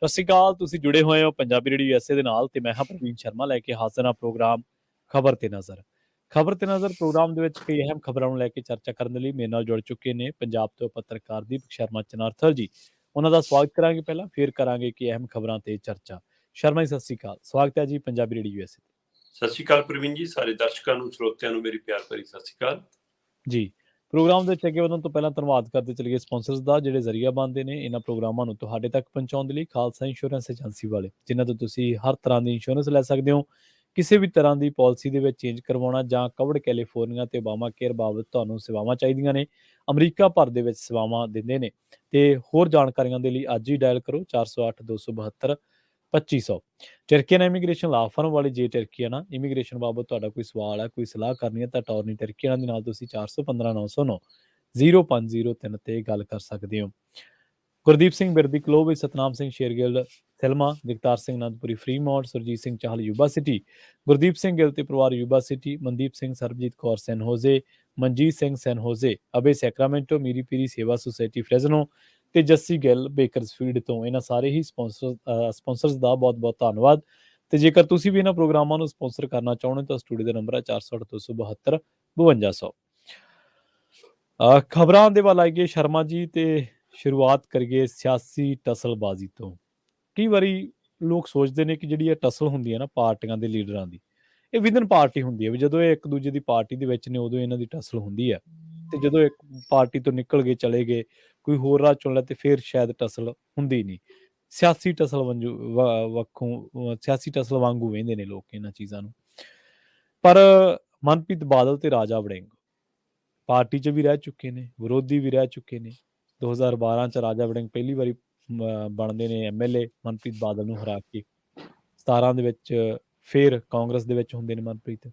ਸਤਿ ਸ਼੍ਰੀ ਅਕਾਲ। ਤੁਸੀਂ ਜੁੜੇ ਹੋਏ ਹੋ ਪੰਜਾਬੀ ਰੇਡੀਓ USA ਦੇ ਨਾਲ ਤੇ ਮੈਂ ਹਾਂ ਪ੍ਰਵੀਨ ਸ਼ਰਮਾ ਲੈ ਕੇ ਹਾਜ਼ਰ ਹਾਂ ਪ੍ਰੋਗਰਾਮ ਖਬਰ ਤੇ ਨਜ਼ਰ। ਖਬਰ ਤੇ ਨਜ਼ਰ ਪ੍ਰੋਗਰਾਮ ਦੇ ਵਿੱਚ ਕਈ ਅਹਿਮ ਖਬਰਾਂ ਨੂੰ ਲੈ ਕੇ ਚਰਚਾ ਕਰਨ ਦੇ ਲਈ ਮੇਰੇ ਨਾਲ ਜੁੜ ਚੁੱਕੇ ਨੇ ਪੰਜਾਬ ਤੋਂ ਪੱਤਰਕਾਰ ਦੀਪਕ ਸ਼ਰਮਾ ਚਨਾਰਥਲ ਜੀ। ਉਹਨਾਂ ਦਾ ਸਵਾਗਤ ਕਰਾਂਗੇ ਪਹਿਲਾਂ, ਫਿਰ ਕਰਾਂਗੇ ਕਿ ਅਹਿਮ ਖਬਰਾਂ ਤੇ ਚਰਚਾ। ਸ਼ਰਮਾ ਜੀ ਸਤਿ ਸ਼੍ਰੀ ਅਕਾਲ, ਸਵਾਗਤ ਹੈ ਜੀ ਪੰਜਾਬੀ ਰੇਡੀਓ USA। ਸਤਿ ਸ਼੍ਰੀ ਅਕਾਲ ਪ੍ਰਵੀਨ ਜੀ, ਸਾਰੇ ਦਰਸ਼ਕਾਂ ਨੂੰ, ਸਰੋਤਿਆਂ ਨੂੰ ਮੇਰੀ ਪਿਆਰ ਭਰੀ ਸਤਿ ਸ਼੍ਰੀ ਅਕਾਲ ਜੀ। ਪ੍ਰੋਗਰਾਮ ਦੇ ਵਿੱਚ ਅੱਗੇ ਵਧਣ ਤੋਂ ਪਹਿਲਾਂ ਧੰਨਵਾਦ ਕਰਦੇ ਚਲੀਏ ਸਪਾਂਸਰਸ ਦਾ, ਜਿਹੜੇ ਜ਼ਰੀਆ ਬਣਦੇ ਨੇ ਇਹਨਾਂ ਪ੍ਰੋਗਰਾਮਾਂ ਨੂੰ ਤੁਹਾਡੇ ਤੱਕ ਪਹੁੰਚਾਉਣ ਦੇ ਲਈ। ਖਾਲਸਾ ਇੰਸ਼ੋਰੈਂਸ ਏਜੰਸੀ ਵਾਲੇ, ਜਿਨ੍ਹਾਂ ਤੋਂ ਤੁਸੀਂ ਹਰ ਤਰ੍ਹਾਂ ਦੀ ਇੰਸ਼ੋਰੈਂਸ ਲੈ ਸਕਦੇ ਹੋ। ਕਿਸੇ ਵੀ ਤਰ੍ਹਾਂ ਦੀ ਪਾਲਿਸੀ ਦੇ ਵਿੱਚ ਚੇਂਜ ਕਰਵਾਉਣਾ ਜਾਂ ਕਵਰਡ ਕੈਲੀਫੋਰਨੀਆ ਤੇ ਓਬਾਮਾ ਕੇਅਰ ਬਾਬਤ ਤੁਹਾਨੂੰ ਸੇਵਾਵਾਂ ਚਾਹੀਦੀਆਂ ਨੇ, ਅਮਰੀਕਾ ਭਰ ਦੇ ਵਿੱਚ ਸੇਵਾਵਾਂ ਦਿੰਦੇ ਨੇ। ਤੇ ਹੋਰ ਜਾਣਕਾਰੀਆਂ ਦੇ ਲਈ ਅੱਜ ਹੀ ਡਾਇਲ ਕਰੋ 408 272 2500। ਟਰਕੀਅਨ ਇਮੀਗ੍ਰੇਸ਼ਨ ਲਾ ਫਰਮ ਵਾਲੀ ਜੇ ਟਰਕੀਅਨ ਇਮੀਗ੍ਰੇਸ਼ਨ ਬਾਬਤ ਤੁਹਾਡਾ ਕੋਈ ਸਵਾਲ ਹੈ, ਕੋਈ ਸਲਾਹ ਕਰਨੀ ਹੈ ਤਾਂ ਅਟਾਰਨੀ ਟਰਕੀਅਨ ਦੇ ਨਾਲ ਤੁਸੀਂ 415 909 0503 ਤੇ ਗੱਲ ਕਰ ਸਕਦੇ ਹੋ। Gurdeep Singh Birdi Clovis, Satnam Singh Shergill Selma, Jagtar Singh Anandpuri Fremont, Surjit Singh Chahal Yuba City, Gurdeep Singh Gill ਤੇ ਪਰਿਵਾਰ Yuba City, Mandeep Singh, Sarabjit Kaur San Jose, Manjit Singh San Jose, ਅਬੇ ਸੈਕਰਾਮੈਂਟੋ, ਮੀਰੀ ਪੀਰੀ ਸੇਵਾ ਸੁਸਾਇਟੀ ਫਰੈਜ਼ਨੋ ਤੇ ਜੱਸੀ ਗਿੱਲ ਬੇਕਰਸਫੀਲਡ ਤੋਂ। ਇਹਨਾਂ ਸਾਰੇ ਹੀ ਸਪਾਂਸਰਸ ਦਾ ਬਹੁਤ ਬਹੁਤ ਧੰਨਵਾਦ। ਤੇ ਜੇਕਰ ਤੁਸੀਂ ਵੀ ਇਹਨਾਂ ਪ੍ਰੋਗਰਾਮਾਂ ਨੂੰ ਸਪਾਂਸਰ ਕਰਨਾ ਚਾਹੁੰਦੇ ਤਾਂ ਸਟੂਡੀਓ ਦਾ ਨੰਬਰ ਹੈ 408 272 5200। ਖਬਰਾਂ ਦੇ ਵੱਲ ਆਈਏ ਸ਼ਰਮਾ ਜੀ, ਤੇ ਸ਼ੁਰੂਆਤ ਕਰੀਏ ਸਿਆਸੀ ਟਸਲਬਾਜ਼ੀ ਤੋਂ। ਕਈ ਵਾਰੀ ਲੋਕ ਸੋਚਦੇ ਨੇ ਕਿ ਜਿਹੜੀ ਇਹ ਟਸਲ ਹੁੰਦੀ ਹੈ ਨਾ ਪਾਰਟੀਆਂ ਦੇ ਲੀਡਰਾਂ ਦੀ, ਇਹ ਵਿਦਨ ਪਾਰਟੀ ਹੁੰਦੀ ਹੈ, ਵੀ ਜਦੋਂ ਇਹ ਇੱਕ ਦੂਜੇ ਦੀ ਪਾਰਟੀ ਦੇ ਵਿੱਚ ਨੇ ਉਦੋਂ ਇਹਨਾਂ ਦੀ ਟਸਲ ਹੁੰਦੀ ਹੈ, ਤੇ ਜਦੋਂ ਇੱਕ ਪਾਰਟੀ ਤੋਂ ਨਿਕਲ ਗਏ, ਚਲੇ ਗਏ, ਕੋਈ ਹੋਰ ਰਾਹ ਚੁਣ ਲਿਆ ਤੇ ਫਿਰ ਸ਼ਾਇਦ ਟਸਲ ਹੁੰਦੀ ਨਹੀਂ। ਸਿਆਸੀ ਟਸਲ ਸਿਆਸੀ ਟਸਲ ਵਾਂਗੂ ਵੇਂਦੇ ਨੇ ਲੋਕ ਇਹਨਾਂ ਚੀਜ਼ਾਂ ਨੂੰ। ਪਰ ਮਨਪ੍ਰੀਤ ਬਾਦਲ ਤੇ ਰਾਜਾ ਵੜਿੰਗ ਪਾਰਟੀ 'ਚ ਵੀ ਰਹਿ ਚੁੱਕੇ ਨੇ, ਵਿਰੋਧੀ ਵੀ ਰਹਿ ਚੁੱਕੇ ਨੇ। 2012 'ਚ ਰਾਜਾ ਵੜਿੰਗ ਪਹਿਲੀ ਵਾਰੀ ਬਣਦੇ ਨੇ MLA ਮਨਪ੍ਰੀਤ ਬਾਦਲ ਨੂੰ ਹਰਾ ਕੇ। 17 ਦੇ ਵਿੱਚ ਫਿਰ ਕਾਂਗਰਸ ਦੇ ਵਿੱਚ ਹੁੰਦੇ ਨੇ ਮਨਪ੍ਰੀਤ।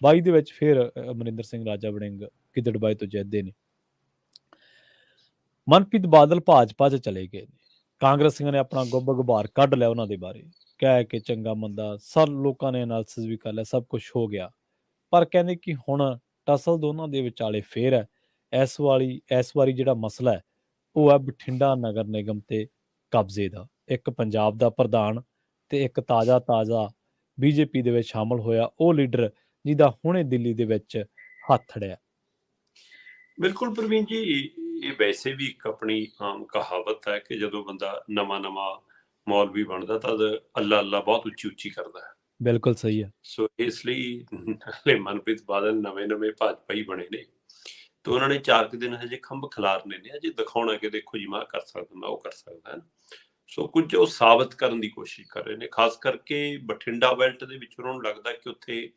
22 ਦੇ ਵਿੱਚ ਫਿਰ ਅਮਰਿੰਦਰ ਸਿੰਘ ਰਾਜਾ ਵੜਿੰਗ ਗਿੱਦੜਬਾਹੇ ਤੋਂ ਜਿੱਤਦੇ ਨੇ। ਮਨਪ੍ਰੀਤ ਬਾਦਲ ਭਾਜਪਾ 'ਚ ਚਲੇ ਗਏ ਨੇ। ਕਾਂਗਰਸੀਆਂ ਨੇ ਆਪਣਾ ਗੁੱਬ ਗੁਬਾਰ ਕੱਢ ਲਿਆ ਉਹਨਾਂ ਦੇ ਬਾਰੇ, ਕਹਿ ਕੇ ਚੰਗਾ ਮੰਦਾ ਸਭ ਲੋਕਾਂ ਨੇ ਐਨਾਲਿਸਿਸ ਵੀ ਕਰ ਲਿਆ, ਸਭ ਕੁਝ ਹੋ ਗਿਆ। ਪਰ ਕਹਿੰਦੇ ਕਿ ਹੁਣ ਟਸਲ ਦੋਨਾਂ ਦੇ ਵਿਚਾਲੇ ਫੇਰ ਹੈ। ਇਸ ਵਾਰੀ ਜਿਹੜਾ ਮਸਲਾ ਹੈ ਉਹ ਹੈ ਬਠਿੰਡਾ ਨਗਰ ਨਿਗਮ ਤੇ ਕਬਜ਼ੇ ਦਾ। ਇੱਕ ਪੰਜਾਬ ਦਾ ਪ੍ਰਧਾਨ ਤੇ ਇੱਕ ਤਾਜ਼ਾ ਬੀਜੇਪੀ ਦੇ ਵਿੱਚ ਸ਼ਾਮਲ ਹੋਇਆ ਉਹ ਲੀਡਰ ਜਿਹਦਾ ਹੁਣੇ ਦਿੱਲੀ ਦੇ ਵਿੱਚ ਹੱਥ ਅੜਿਆ। ਬਿਲਕੁਲ ਪ੍ਰਵੀਨ ਜੀ, ਇਹ ਵੈਸੇ ਵੀ ਇੱਕ ਆਪਣੀ ਆਮ ਕਹਾਵਤ ਹੈ ਕਿ ਜਦੋਂ ਬੰਦਾ ਨਵਾਂ ਮੌਲਵੀ ਬਣਦਾ ਤਾਂ ਅੱਲਾ ਅੱਲਾ ਬਹੁਤ ਉੱਚੀ ਉੱਚੀ ਕਰਦਾ ਹੈ। ਬਿਲਕੁਲ ਸਹੀ ਹੈ। ਸੋ ਇਸ ਲਈ ਮਨਪ੍ਰੀਤ ਬਾਦਲ ਨਵੇਂ ਭਾਜਪਾ ਹੀ ਬਣੇ ਨੇ, ਤੇ ਉਹਨਾਂ ਨੇ 4 ਕੁ ਦਿਨ ਹਜੇ ਖੰਭ ਖਿਲਾਰਨੇ ਨੇ, ਹਜੇ ਦਿਖਾਉਣਾ ਕਿ ਦੇਖੋ ਜੀ ਮੈਂ ਕਰ ਸਕਦਾ, ਮੈਂ ਉਹ ਕਰ ਸਕਦਾ। ਸੋ ਕੁਝ ਉਹ ਸਾਬਤ ਕਰਨ ਦੀ ਕੋਸ਼ਿਸ਼ ਕਰ ਰਹੇ ਨੇ, ਖਾਸ ਕਰਕੇ ਬਠਿੰਡਾ ਬੈਲਟ ਦੇ ਵਿੱਚ। ਉਹਨਾਂ ਨੂੰ ਲੱਗਦਾ ਕਿ ਉੱਥੇ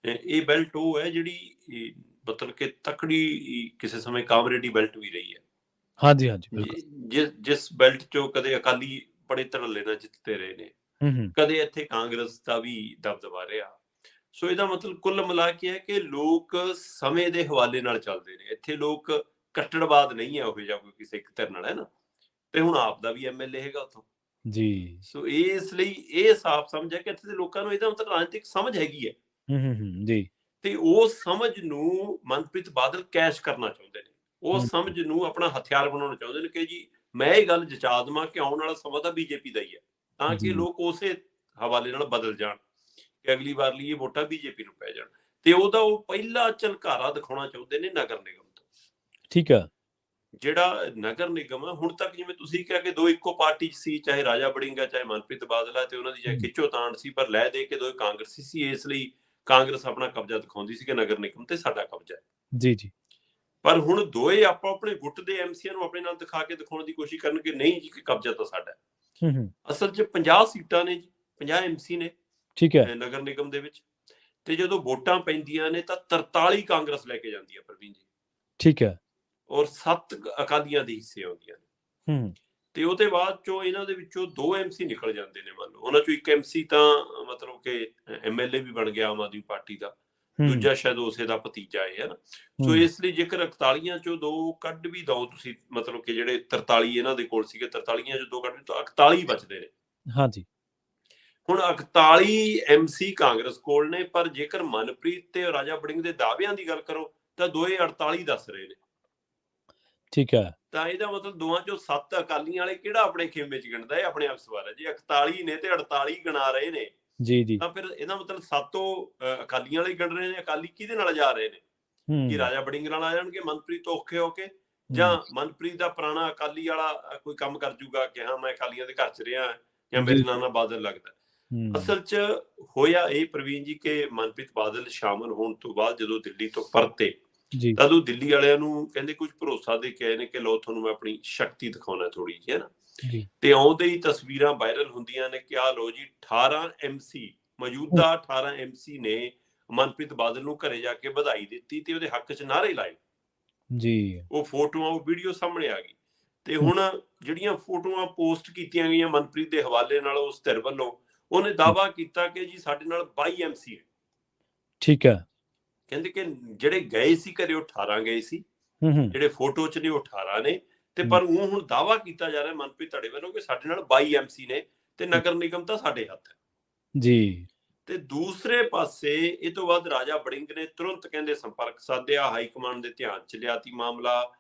ਇਹ ਬੈਲਟ ਉਹ ਹੈ ਜਿਹੜੀ ਮਤਲਬ ਕਿ ਤਕੜੀ ਕਿਸੇ ਸਮੇਂ ਕਾਮਰੇਡੀ ਬੈਲਟ ਵੀ ਰਹੀ ਹੈ। ਹਾਂਜੀ ਬਿਲਕੁਲ। ਜਿਸ ਬੈਲਟ ਚੋਂ ਕਦੇ ਅਕਾਲੀ ਬੜੇ ਧੜੱਲੇ ਨਾਲ ਜਿੱਤਦੇ ਰਹੇ ਨੇ, ਕਦੇ ਇੱਥੇ ਕਾਂਗਰਸ ਦਾ ਵੀ ਦਬਦਬਾ ਰਿਹਾ। ਸੋ ਇਹਦਾ ਮਤਲਬ ਕੁੱਲ ਮਿਲਾ ਕੇ ਹੈ ਕਿ ਲੋਕ ਸਮੇਂ ਦੇ ਹਵਾਲੇ ਨਾਲ ਚੱਲਦੇ ਨੇ। ਇੱਥੇ ਲੋਕ ਕੱਟੜਵਾਦ ਨਹੀਂ ਹੈ ਉਹ ਜਿਹਾ ਕੋਈ ਕਿਸੇ ਇੱਕ ਧਿਰ ਨਾਲ, ਹੈ ਨਾ। ਤੇ ਹੁਣ ਆਪ ਦਾ ਵੀ MLA ਹੈਗਾ ਉੱਥੋਂ ਜੀ। ਸੋ ਇਸ ਲਈ ਇਹ ਸਾਫ਼ ਸਮਝ ਹੈ ਕਿ ਇੱਥੇ ਦੇ ਲੋਕਾਂ ਨੂੰ ਇਹਦਾ ਮਤਲਬ ਰਾਜਨੀਤਿਕ ਸਮਝ ਹੈਗੀ ਹੈ ਜੀ। ਤੇ ਉਹ ਸਮਝ ਨੂੰ ਮਨਪ੍ਰੀਤ ਬਾਦਲ ਕੈਸ਼ ਕਰਨਾ ਚਾਹੁੰਦੇ ਨੇ। ਉਹ ਸਮਝ ਨੂੰ ਆਪਣਾ ਹਥਿਆਰ ਬਣਾਉਣਾ ਚਾਹੁੰਦੇ ਨੇ ਕਿ ਜੀ ਮੈਂ ਇਹ ਗੱਲ ਜਚਾ ਦੇਵਾਂ ਕਿ ਆਉਣ ਵਾਲਾ ਸਮਾਂ ਤਾਂ BJP ਦਾ ਹੀ ਹੈ, ਤਾਂ ਕਿ ਲੋਕ ਉਸੇ ਹਵਾਲੇ ਨਾਲ ਬਦਲ ਜਾਣ ਕਿ ਅਗਲੀ ਵਾਰ ਲਈ ਇਹ ਵੋਟਾਂ BJP ਨੂੰ ਪੈ ਜਾਣ। ਤੇ ਉਹਦਾ ਉਹ ਪਹਿਲਾ ਝਲਕਾਰਾ ਦਿਖਾਉਣਾ ਚਾਹੁੰਦੇ ਨੇ ਨਗਰ ਨਿਗਮ ਤੋਂ। ਠੀਕ ਹੈ। ਜਿਹੜਾ ਨਗਰ ਨਿਗਮ ਹੈ, ਹੁਣ ਤੱਕ ਜਿਵੇਂ ਤੁਸੀਂ ਕਿਹਾ ਕਿ ਦੋ ਇੱਕੋ ਪਾਰਟੀ 'ਚ ਸੀ, ਚਾਹੇ ਰਾਜਾ ਵੜਿੰਗ ਹੈ ਚਾਹੇ ਮਨਪ੍ਰੀਤ ਬਾਦਲ ਹੈ, ਤੇ ਉਹਨਾਂ ਦੀ ਚਾਹੇ ਖਿੱਚੋਤਾਣ ਸੀ, ਪਰ ਲੈ ਦੇ ਕੇ ਦੋਵੇਂ ਕਾਂਗਰਸੀ ਸੀ। ਇਸ ਲਈ ਕਾਂਗਰਸ ਆਪਣਾ ਕਬਜ਼ਾ ਦਿਖਾਉਂਦੀ ਸੀ ਕਿ ਨਗਰ ਨਿਗਮ ਤੇ ਸਾਡਾ ਕਬਜ਼ਾ ਹੈ ਜੀ। ਪਰ ਹੁਣ ਦੋਏ ਆਪੋ ਆਪਣੇ ਗੁੱਟ ਦੇ MCA ਨੂੰ ਆਪਣੇ ਨਾਲ ਦਿਖਾ ਕੇ ਦਿਖਾਉਣ ਦੀ ਕੋਸ਼ਿਸ਼ ਕਰਨ ਕਿ ਨਹੀਂ ਜੀ ਕਿ ਕਬਜ਼ਾ ਤਾਂ ਸਾਡਾ ਹੈ। ਅਸਲ 'ਚ 50 ਸੀਟਾਂ ਨੇ ਜੀ, 50 MC ਨੇ ਠੀਕ ਹੈ ਨਗਰ ਨਿਗਮ ਦੇ ਵਿੱਚ, ਤੇ ਜਦੋਂ ਵੋਟਾਂ ਪੈਂਦੀਆਂ ਨੇ ਤਾਂ 43 ਕਾਂਗਰਸ ਲੈ ਕੇ ਜਾਂਦੀ ਹੈ ਪ੍ਰਵੀਨ ਜੀ। ਠੀਕ ਹੈ। ਔਰ 7 ਅਕਾਲੀਆਂ ਦੇ ਹਿੱਸੇ ਆਉਂਦੀਆਂ ਨੇ। ਤੇ ਉਹਦੇ ਬਾਅਦ ਚੋਂ ਇਹਨਾਂ ਦੇ ਵਿੱਚੋਂ 2 MC ਨਿਕਲ ਜਾਂਦੇ ਨੇ। ਮੰਨ ਲਓ ਉਹਨਾਂ ਚੋਂ ਇੱਕ MC ਤਾਂ ਮਤਲਬ ਕਿ MLA ਵੀ ਬਣ ਗਿਆ ਆਮ ਆਦਮੀ ਪਾਰਟੀ ਦਾ, ਦੂਜਾ ਸ਼ਾਇਦ ਉਸੇ ਦਾ ਭਤੀਜਾ ਹੈ ਨਾ। ਸੋ ਇਸ ਲਈ ਜੇਕਰ 41 ਚੋਂ 2 ਕੱਢ ਵੀ ਦਓ ਤੁਸੀਂ, ਮਤਲਬ ਕਿ ਜਿਹੜੇ 43 ਇਹਨਾਂ ਦੇ ਕੋਲ ਸੀਗੇ, 43 ਚੋਂ 2 ਕੱਢ ਤਾਂ 41 ਬਚਦੇ ਨੇ। ਹਾਂਜੀ। ਹੁਣ 41 MC ਕਾਂਗਰਸ ਕੋਲ ਨੇ, ਪਰ ਜੇਕਰ ਮਨਪ੍ਰੀਤ ਤੇ ਰਾਜਾ ਵੜਿੰਗ ਦੇ ਦਾਅਵਿਆਂ ਦੀ ਗੱਲ ਕਰੋ ਤਾਂ ਦੋਏ 48 ਦੱਸ ਰਹੇ ਨੇ। ਠੀਕ ਹੈ। ਤਾਂ ਇਹਦਾ ਮਤਲਬ ਦੋਵਾਂ ਚੋਂ 7 ਅਕਾਲੀਆਂ ਵਾਲੇ ਕਿਹੜਾ ਆਪਣੇ ਖੇਮੇ 'ਚ ਗਿਣਦਾ? ਇਹ ਆਪਣੇ ਆਪ ਸਵਾਲ ਹੈ। ਜੇ 41 ਨੇ ਤੇ 48 ਗਿਣਾ ਰਹੇ ਨੇ, ਜੀ ਜੀ। ਤਾਂ ਫਿਰ ਇਹਦਾ ਮਤਲਬ 7 ਅਕਾਲੀਆਂ ਵਾਲੇ ਗਿਣ ਰਹੇ ਨੇ। ਅਕਾਲੀ ਕਿਹਦੇ ਨਾਲ ਜਾ ਰਹੇ ਨੇ? ਕਿ ਰਾਜਾ ਵੜਿੰਗ ਨਾਲ ਆ ਜਾਣਗੇ ਮਨਪ੍ਰੀਤ ਤੋਂ ਔਖੇ ਹੋ ਕੇ, ਜਾਂ ਮਨਪ੍ਰੀਤ ਦਾ ਪੁਰਾਣਾ ਅਕਾਲੀ ਵਾਲਾ ਕੋਈ ਕੰਮ ਕਰ ਜੂਗਾ ਕਿ ਹਾਂ ਮੈਂ ਅਕਾਲੀਆਂ ਦੇ ਘਰ 'ਚ ਰਿਹਾ ਜਾਂ ਮੇਰੇ ਨਾਨਾ ਬਾਦਲ ਲੱਗਦਾ? ਅਸਲ 'ਚ ਹੋਇਆ ਇਹ ਪ੍ਰਵੀਨ ਜੀ ਕਿ ਮਨਪ੍ਰੀਤ ਬਾਦਲ ਸ਼ਾਮਲ ਹੋਣ ਤੋਂ ਬਾਅਦ ਜਦੋਂ ਦਿੱਲੀ ਤੋਂ ਪਰਤੇ, ਤਦ ਉਹ ਦਿੱਲੀ ਵਾਲਿਆਂ ਨੂੰ ਕਹਿੰਦੇ ਕੁਝ ਭਰੋਸਾ ਦੇ ਕੇ ਆਏ ਨੇ ਕਿ ਲਓ ਤੁਹਾਨੂੰ ਮੈਂ ਆਪਣੀ ਸ਼ਕਤੀ ਦਿਖਾਉਣਾ ਥੋੜੀ ਜਿਹੀ, ਹੈ ਨਾ। ਤੇ ਆਉਂਦੇ ਹੀ ਤਸਵੀਰਾਂ ਵਾਇਰਲ ਹੁੰਦੀਆਂ ਨੇ ਕਿ ਆਹ ਲਓ ਜੀ 18 MC, ਮੌਜੂਦਾ 18 MC ਨੇ ਮਨਪ੍ਰੀਤ ਬਾਦਲ ਨੂੰ ਘਰੇ ਜਾ ਕੇ ਵਧਾਈ ਦਿੱਤੀ ਤੇ ਉਹਦੇ ਹੱਕ 'ਚ ਨਾਅਰੇ ਲਾਏ ਜੀ। ਉਹ ਫੋਟੋਆਂ, ਉਹ ਵੀਡੀਓ ਸਾਹਮਣੇ ਆ ਗਈ। ਤੇ ਹੁਣ ਜਿਹੜੀਆਂ ਫੋਟੋਆਂ ਪੋਸਟ ਕੀਤੀਆਂ ਗਈਆਂ ਮਨਪ੍ਰੀਤ ਦੇ ਹਵਾਲੇ ਨਾਲ ਉਸ ਧਿਰ ਵੱਲੋਂ, ਉਹਨੇ ਦਾਅਵਾ ਕੀਤਾ ਕਿ ਜੀ ਸਾਡੇ ਨਾਲ 22 MC ਹੈ। ਠੀਕ ਹੈ। ਕਹਿੰਦੇ ਕਿ ਜਿਹੜੇ ਗਏ ਸੀ ਘਰੇ ਉਹ 18 ਗਏ ਸੀ, ਜਿਹੜੇ ਫੋਟੋ 'ਚ ਨੇ ਉਹ 18 ਨੇ, ਤੇ ਪਰ ਉਹ ਹੁਣ ਦਾਅਵਾ ਕੀਤਾ ਜਾ ਰਿਹਾ ਮਨਪ੍ਰੀਤ ਧੜੇ ਵੱਲੋਂ ਕਿ ਸਾਡੇ ਨਾਲ 22 MC ਨੇ ਤੇ ਨਗਰ ਨਿਗਮ ਤਾਂ ਸਾਡੇ ਹੱਥ ਹੈ ਜੀ। ਤੇ ਦੂਸਰੇ ਪਾਸੇ ਇਹ ਤੋਂ ਬਾਅਦ ਰਾਜਾ ਵੜਿੰਗ ਨੇ ਤੁਰੰਤ ਕਹਿੰਦੇ ਸੰਪਰਕ ਸਾਧਿਆ, ਹਾਈ ਕਮਾਂਡ ਦੇ ਧਿਆਨ 'ਚ ਲਿਆਤੀ ਮਾਮਲਾ,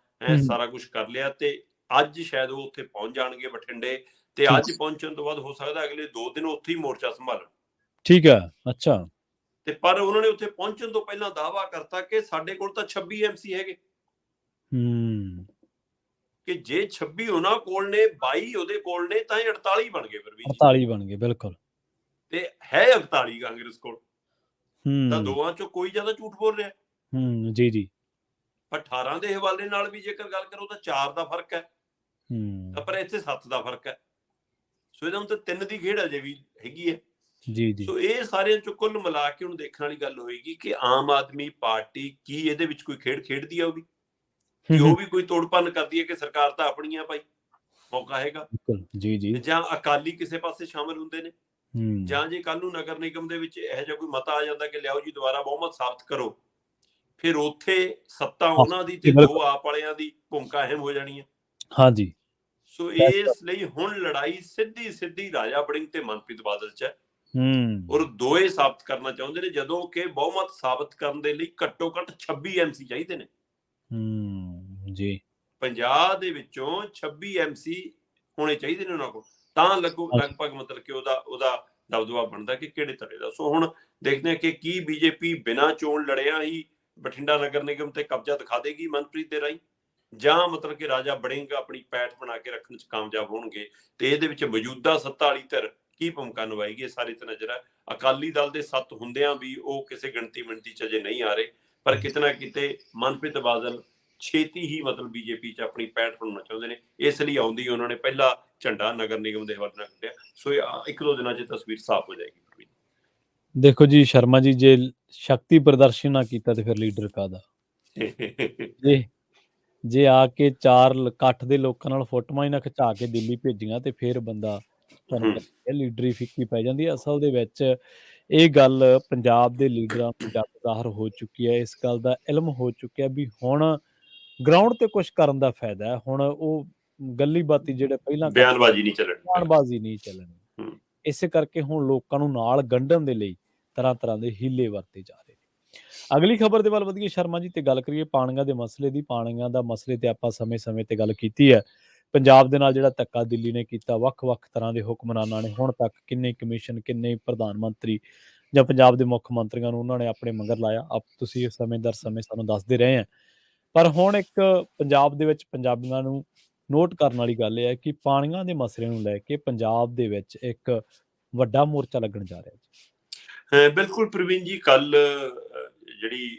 ਸਾਰਾ ਕੁਝ ਕਰ ਲਿਆ, ਤੇ ਅੱਜ ਸ਼ਾਇਦ ਉਹ ਉੱਥੇ ਪਹੁੰਚ ਜਾਣਗੇ ਬਠਿੰਡੇ, ਤੇ ਅੱਜ ਪਹੁੰਚਣ ਤੋਂ ਬਾਅਦ ਹੋ ਸਕਦਾ ਅਗਲੇ 2 ਦਿਨ ਉੱਥੇ ਹੀ ਮੋਰਚਾ ਸੰਭਾਲਣ। ਠੀਕ ਹੈ, ਅੱਛਾ। ਤੇ ਪਰ ਉਹਨਾਂ ਨੇ ਉੱਥੇ ਪਹੁੰਚਣ ਤੋਂ ਪਹਿਲਾਂ ਦਾਅਵਾ ਕਰਤਾ ਕਿ ਸਾਡੇ ਕੋਲ ਤਾਂ 26 MC ਹੈਗੇ, ਕਿ ਜੇ 26 ਉਹਨਾਂ ਕੋਲ ਨੇ, 22 ਉਹਦੇ ਕੋਲ ਨੇ, ਤਾਂ 48 ਬਣ ਗਏ। 48 ਬਣ ਗਏ, ਬਿਲਕੁਲ। ਤੇ ਹੈ 48 ਕਾਂਗਰਸ ਕੋਲ, ਤਾਂ ਦੋਵਾਂ ਚੋਂ ਕੋਈ ਜ਼ਿਆਦਾ ਝੂਠ ਬੋਲ ਰਿਹਾ ਜੀ ਜੀ। ਪਰ 18 ਦੇ ਹਵਾਲੇ ਨਾਲ ਵੀ ਜੇਕਰ ਗੱਲ ਕਰੋ ਤਾਂ 4 ਦਾ ਫਰਕ ਹੈ, ਪਰ ਇੱਥੇ 7 ਦਾ ਫਰਕ ਹੈ। ਸੋ ਇਹਦਾ ਮਤਲਬ 3 ਦੀ ਖੇਡ ਅਜੇ ਵੀ ਹੈਗੀ ਹੈ ਜੀ ਜੀ। ਸੋ ਇਹ ਸਾਰਿਆਂ ਚੋਂ ਕੁੱਲ ਮਿਲਾ ਕੇ ਹੁਣ ਦੇਖਣ ਵਾਲੀ ਗੱਲ ਹੋਏਗੀ ਕਿ ਆਮ ਆਦਮੀ ਪਾਰਟੀ ਕੀ ਇਹਦੇ ਵਿੱਚ ਕੋਈ ਖੇਡ ਖੇਡਦੀ ਆ, ਉਹ ਵੀ ਕਿ ਉਹ ਵੀ ਕੋਈ ਤੋੜ ਭੰਨ ਕਰਦੀ ਹੈ ਕਿ ਸਰਕਾਰ ਤਾਂ ਆਪਣੀ ਆ ਭਾਈ, ਮੌਕਾ ਹੈਗਾ ਜੀ ਜੀ, ਜਾਂ ਅਕਾਲੀ ਕਿਸੇ ਪਾਸੇ ਸ਼ਾਮਲ ਹੁੰਦੇ ਨੇ, ਜਾਂ ਜੇ ਕੱਲ ਨੂੰ ਨਗਰ ਨਿਗਮ ਦੇ ਵਿੱਚ ਇਹੋ ਜਿਹਾ ਕੋਈ ਮਤਾ ਆ ਜਾਂਦਾ ਕਿ ਲਿਆਓ ਜੀ ਦੁਬਾਰਾ ਬਹੁਮਤ ਸਾਬਤ ਕਰੋ, ਫਿਰ ਉੱਥੇ ਸੱਤਾ ਉਹਨਾਂ ਦੀ ਤੇ 2 ਆਪ ਵਾਲਿਆਂ ਦੀ ਭੂਮਿਕਾ ਅਹਿਮ ਹੋ ਜਾਣੀ ਹੈ। ਹਾਂਜੀ। ਸੋ ਇਸ ਲਈ ਹੁਣ ਲੜਾਈ ਸਿੱਧੀ ਰਾਜਾ ਵੜਿੰਗ ਤੇ ਮਨਪ੍ਰੀਤ ਬਾਦਲ 'ਚ ਹੈ, ਔਰ ਦੋਏ ਸਾਬਤ ਕਰਨਾ ਚਾਹੁੰਦੇ ਨੇ, ਜਦੋਂ ਕਿ ਬਹੁਮਤ ਸਾਬਤ ਕਰਨ ਦੇ ਲਈ ਘੱਟੋ ਘੱਟ 26 MC ਚਾਹੀਦੇ ਨੇ ਜੀ। 50 ਦੇ ਵਿੱਚੋਂ 26 MC ਹੋਣੇ ਚਾਹੀਦੇ ਨੇ ਉਹਨਾਂ ਕੋਲ, ਤਾਂ ਲਗਭਗ ਮਤਲਬ ਕਿ ਉਹਦਾ ਦਬਦਬਾ ਬਣਦਾ ਕਿ ਕਿਹੜੇ ਧੜੇ ਦਾ। ਸੋ ਹੁਣ ਦੇਖਦੇ ਹਾਂ ਕਿ ਕੀ ਬੀਜੇਪੀ ਬਿਨਾਂ ਚੋਣ ਲੜਿਆ ਹੀ ਬਠਿੰਡਾ ਨਗਰ ਨਿਗਮ ਤੇ ਕਬਜ਼ਾ ਦਿਖਾ ਦੇਗੀ ਮਨਪ੍ਰੀਤ ਦੇ ਰਾਹੀਂ, ਜਾਂ ਮਤਲਬ ਕਿ ਰਾਜਾ ਵੜਿੰਗ ਆਪਣੀ ਪੈਠ ਬਣਾ ਕੇ ਰੱਖਣ 'ਚ ਕਾਮਯਾਬ ਹੋਣਗੇ, ਤੇ ਇਹਦੇ ਵਿੱਚ ਮੌਜੂਦਾ ਸੱਤਾ ਵਾਲੀ ਧਿਰ ਕੀ ਭੂਮਿਕਾ ਨਿਭਾਏਗੀ, ਇਹ ਸਾਰੀ ਤੇ ਨਜ਼ਰ ਹੈ। ਅਕਾਲੀ ਦਲ ਦੇ 7 ਹੁੰਦਿਆਂ ਵੀ ਉਹ ਕਿਸੇ ਗਿਣਤੀ ਮਿਣਤੀ 'ਚ ਅਜੇ ਨਹੀਂ ਆ ਰਹੇ, ਪਰ ਕਿਤੇ ਨਾ ਕਿਤੇ ਮਨਪ੍ਰੀਤ ਬਾਦਲ ਛੇਤੀ ਹੀ ਮਤਲਬ ਬੀਜੇਪੀ 'ਚ ਆਪਣੀ ਪੈਠ ਬਣਾਉਣਾ ਚਾਹੁੰਦੇ ਨੇ, ਇਸ ਲਈ ਆਉਂਦੀ ਉਹਨਾਂ ਨੇ ਪਹਿਲਾ ਝੰਡਾ ਨਗਰ ਨਿਗਮ ਦੇ ਹਵਾਲੇ ਨਾਲ ਕੱਢਿਆ। ਸੋ 1-2 ਦਿਨਾਂ 'ਚ ਤਸਵੀਰ ਸਾਫ਼ ਹੋ ਜਾਏਗੀ। ਦੇਖੋ ਜੀ ਸ਼ਰਮਾ ਜੀ, ਜੇ ਸ਼ਕਤੀ ਪ੍ਰਦਰਸ਼ਨ ਨਾ ਕੀਤਾ ਤੇ ਫਿਰ ਲੀਡਰ ਕਾਹਦਾ? ਜੇ ਆ ਕੇ 4 ਇਕੱਠ ਦੇ ਲੋਕਾਂ ਨਾਲ ਫੋਟੋਆਂ ਹੀ ਨਾ ਖਿਚਾ ਕੇ ਦਿੱਲੀ ਭੇਜੀਆਂ, ਤੇ ਫਿਰ ਬੰਦਾ ਤੁਹਾਨੂੰ ਪਤਾ ਲੀਡਰੀ ਫਿੱਕੀ ਪੈ ਜਾਂਦੀ ਹੈ। ਅਸਲ ਦੇ ਵਿੱਚ ਇਹ ਗੱਲ ਪੰਜਾਬ ਦੇ ਲੀਡਰਾਂ ਨੂੰ ਜਗ ਜ਼ਾਹਰ ਹੋ ਚੁੱਕੀ ਹੈ, ਇਸ ਗੱਲ ਦਾ ਇਲਮ ਹੋ ਚੁੱਕਿਆ ਵੀ ਹੁਣ ਗਰਾਊਂਡ ਤੇ ਕੁਛ ਕਰਨ ਦਾ ਫਾਇਦਾ ਹੈ। ਹੁਣ ਉਹ ਗੱਲੀ ਬਾਤੀ ਜਿਹੜੇ ਪਹਿਲਾਂ ਬਿਆਨਬਾਜ਼ੀ ਨਹੀਂ ਚੱਲਣੀ, ਇਸੇ ਕਰਕੇ ਹੁਣ ਲੋਕਾਂ ਨੂੰ ਨਾਲ ਗੰਢਣ ਦੇ ਲਈ ਤਰ੍ਹਾਂ ਦੇ ਹੀਲੇ ਵਰਤੇ ਜਾ ਰਹੇ ਨੇ। ਅਗਲੀ ਖਬਰ ਦੇ ਵੱਲ ਵਧੀਏ ਸ਼ਰਮਾ ਜੀ, ਤੇ ਗੱਲ ਕਰੀਏ ਪਾਣੀਆਂ ਦੇ ਮਸਲੇ ਦੀ। ਪਾਣੀਆਂ ਦਾ ਮਸਲੇ ਤੇ ਆਪਾਂ ਸਮੇਂ-ਸਮੇਂ ਤੇ ਗੱਲ ਕੀਤੀ ਹੈ। ਪੰਜਾਬ ਦੇ ਨਾਲ ਜਿਹੜਾ ਧੱਕਾ ਦਿੱਲੀ ਨੇ ਕੀਤਾ, ਵੱਖ-ਵੱਖ ਤਰ੍ਹਾਂ ਦੇ ਹੁਕਮਰਾਨਾਂ ਨੇ ਹੁਣ ਤੱਕ ਕਿੰਨੇ ਕਮਿਸ਼ਨ, ਕਿੰਨੇ ਪ੍ਰਧਾਨ ਮੰਤਰੀ ਜਾਂ ਪੰਜਾਬ ਦੇ ਮੁੱਖ ਮੰਤਰੀਆਂ ਨੂੰ ਉਹਨਾਂ ਨੇ ਆਪਣੇ ਮਗਰ ਲਾਇਆ। ਤੁਸੀਂ ਸਮੇਂ ਦਰ ਸਮੇਂ ਸਾਨੂੰ ਦੱਸਦੇ ਰਹੇ ਆ, ਪਰ ਹੁਣ ਇੱਕ ਪੰਜਾਬ ਦੇ ਵਿੱਚ ਪੰਜਾਬੀਆਂ ਨੂੰ ਨੋਟ ਕਰਨ ਵਾਲੀ ਗੱਲ ਇਹ ਹੈ ਕਿ ਪਾਣੀਆਂ ਦੇ ਮਸਲੇ ਨੂੰ ਲੈ ਕੇ ਪੰਜਾਬ ਦੇ ਵਿੱਚ ਇੱਕ ਵੱਡਾ ਮੋਰਚਾ ਲੱਗਣ ਜਾ ਰਿਹਾ ਜੀ। ਬਿਲਕੁਲ ਪ੍ਰਵੀਨ ਜੀ, ਕੱਲ ਜਿਹੜੀ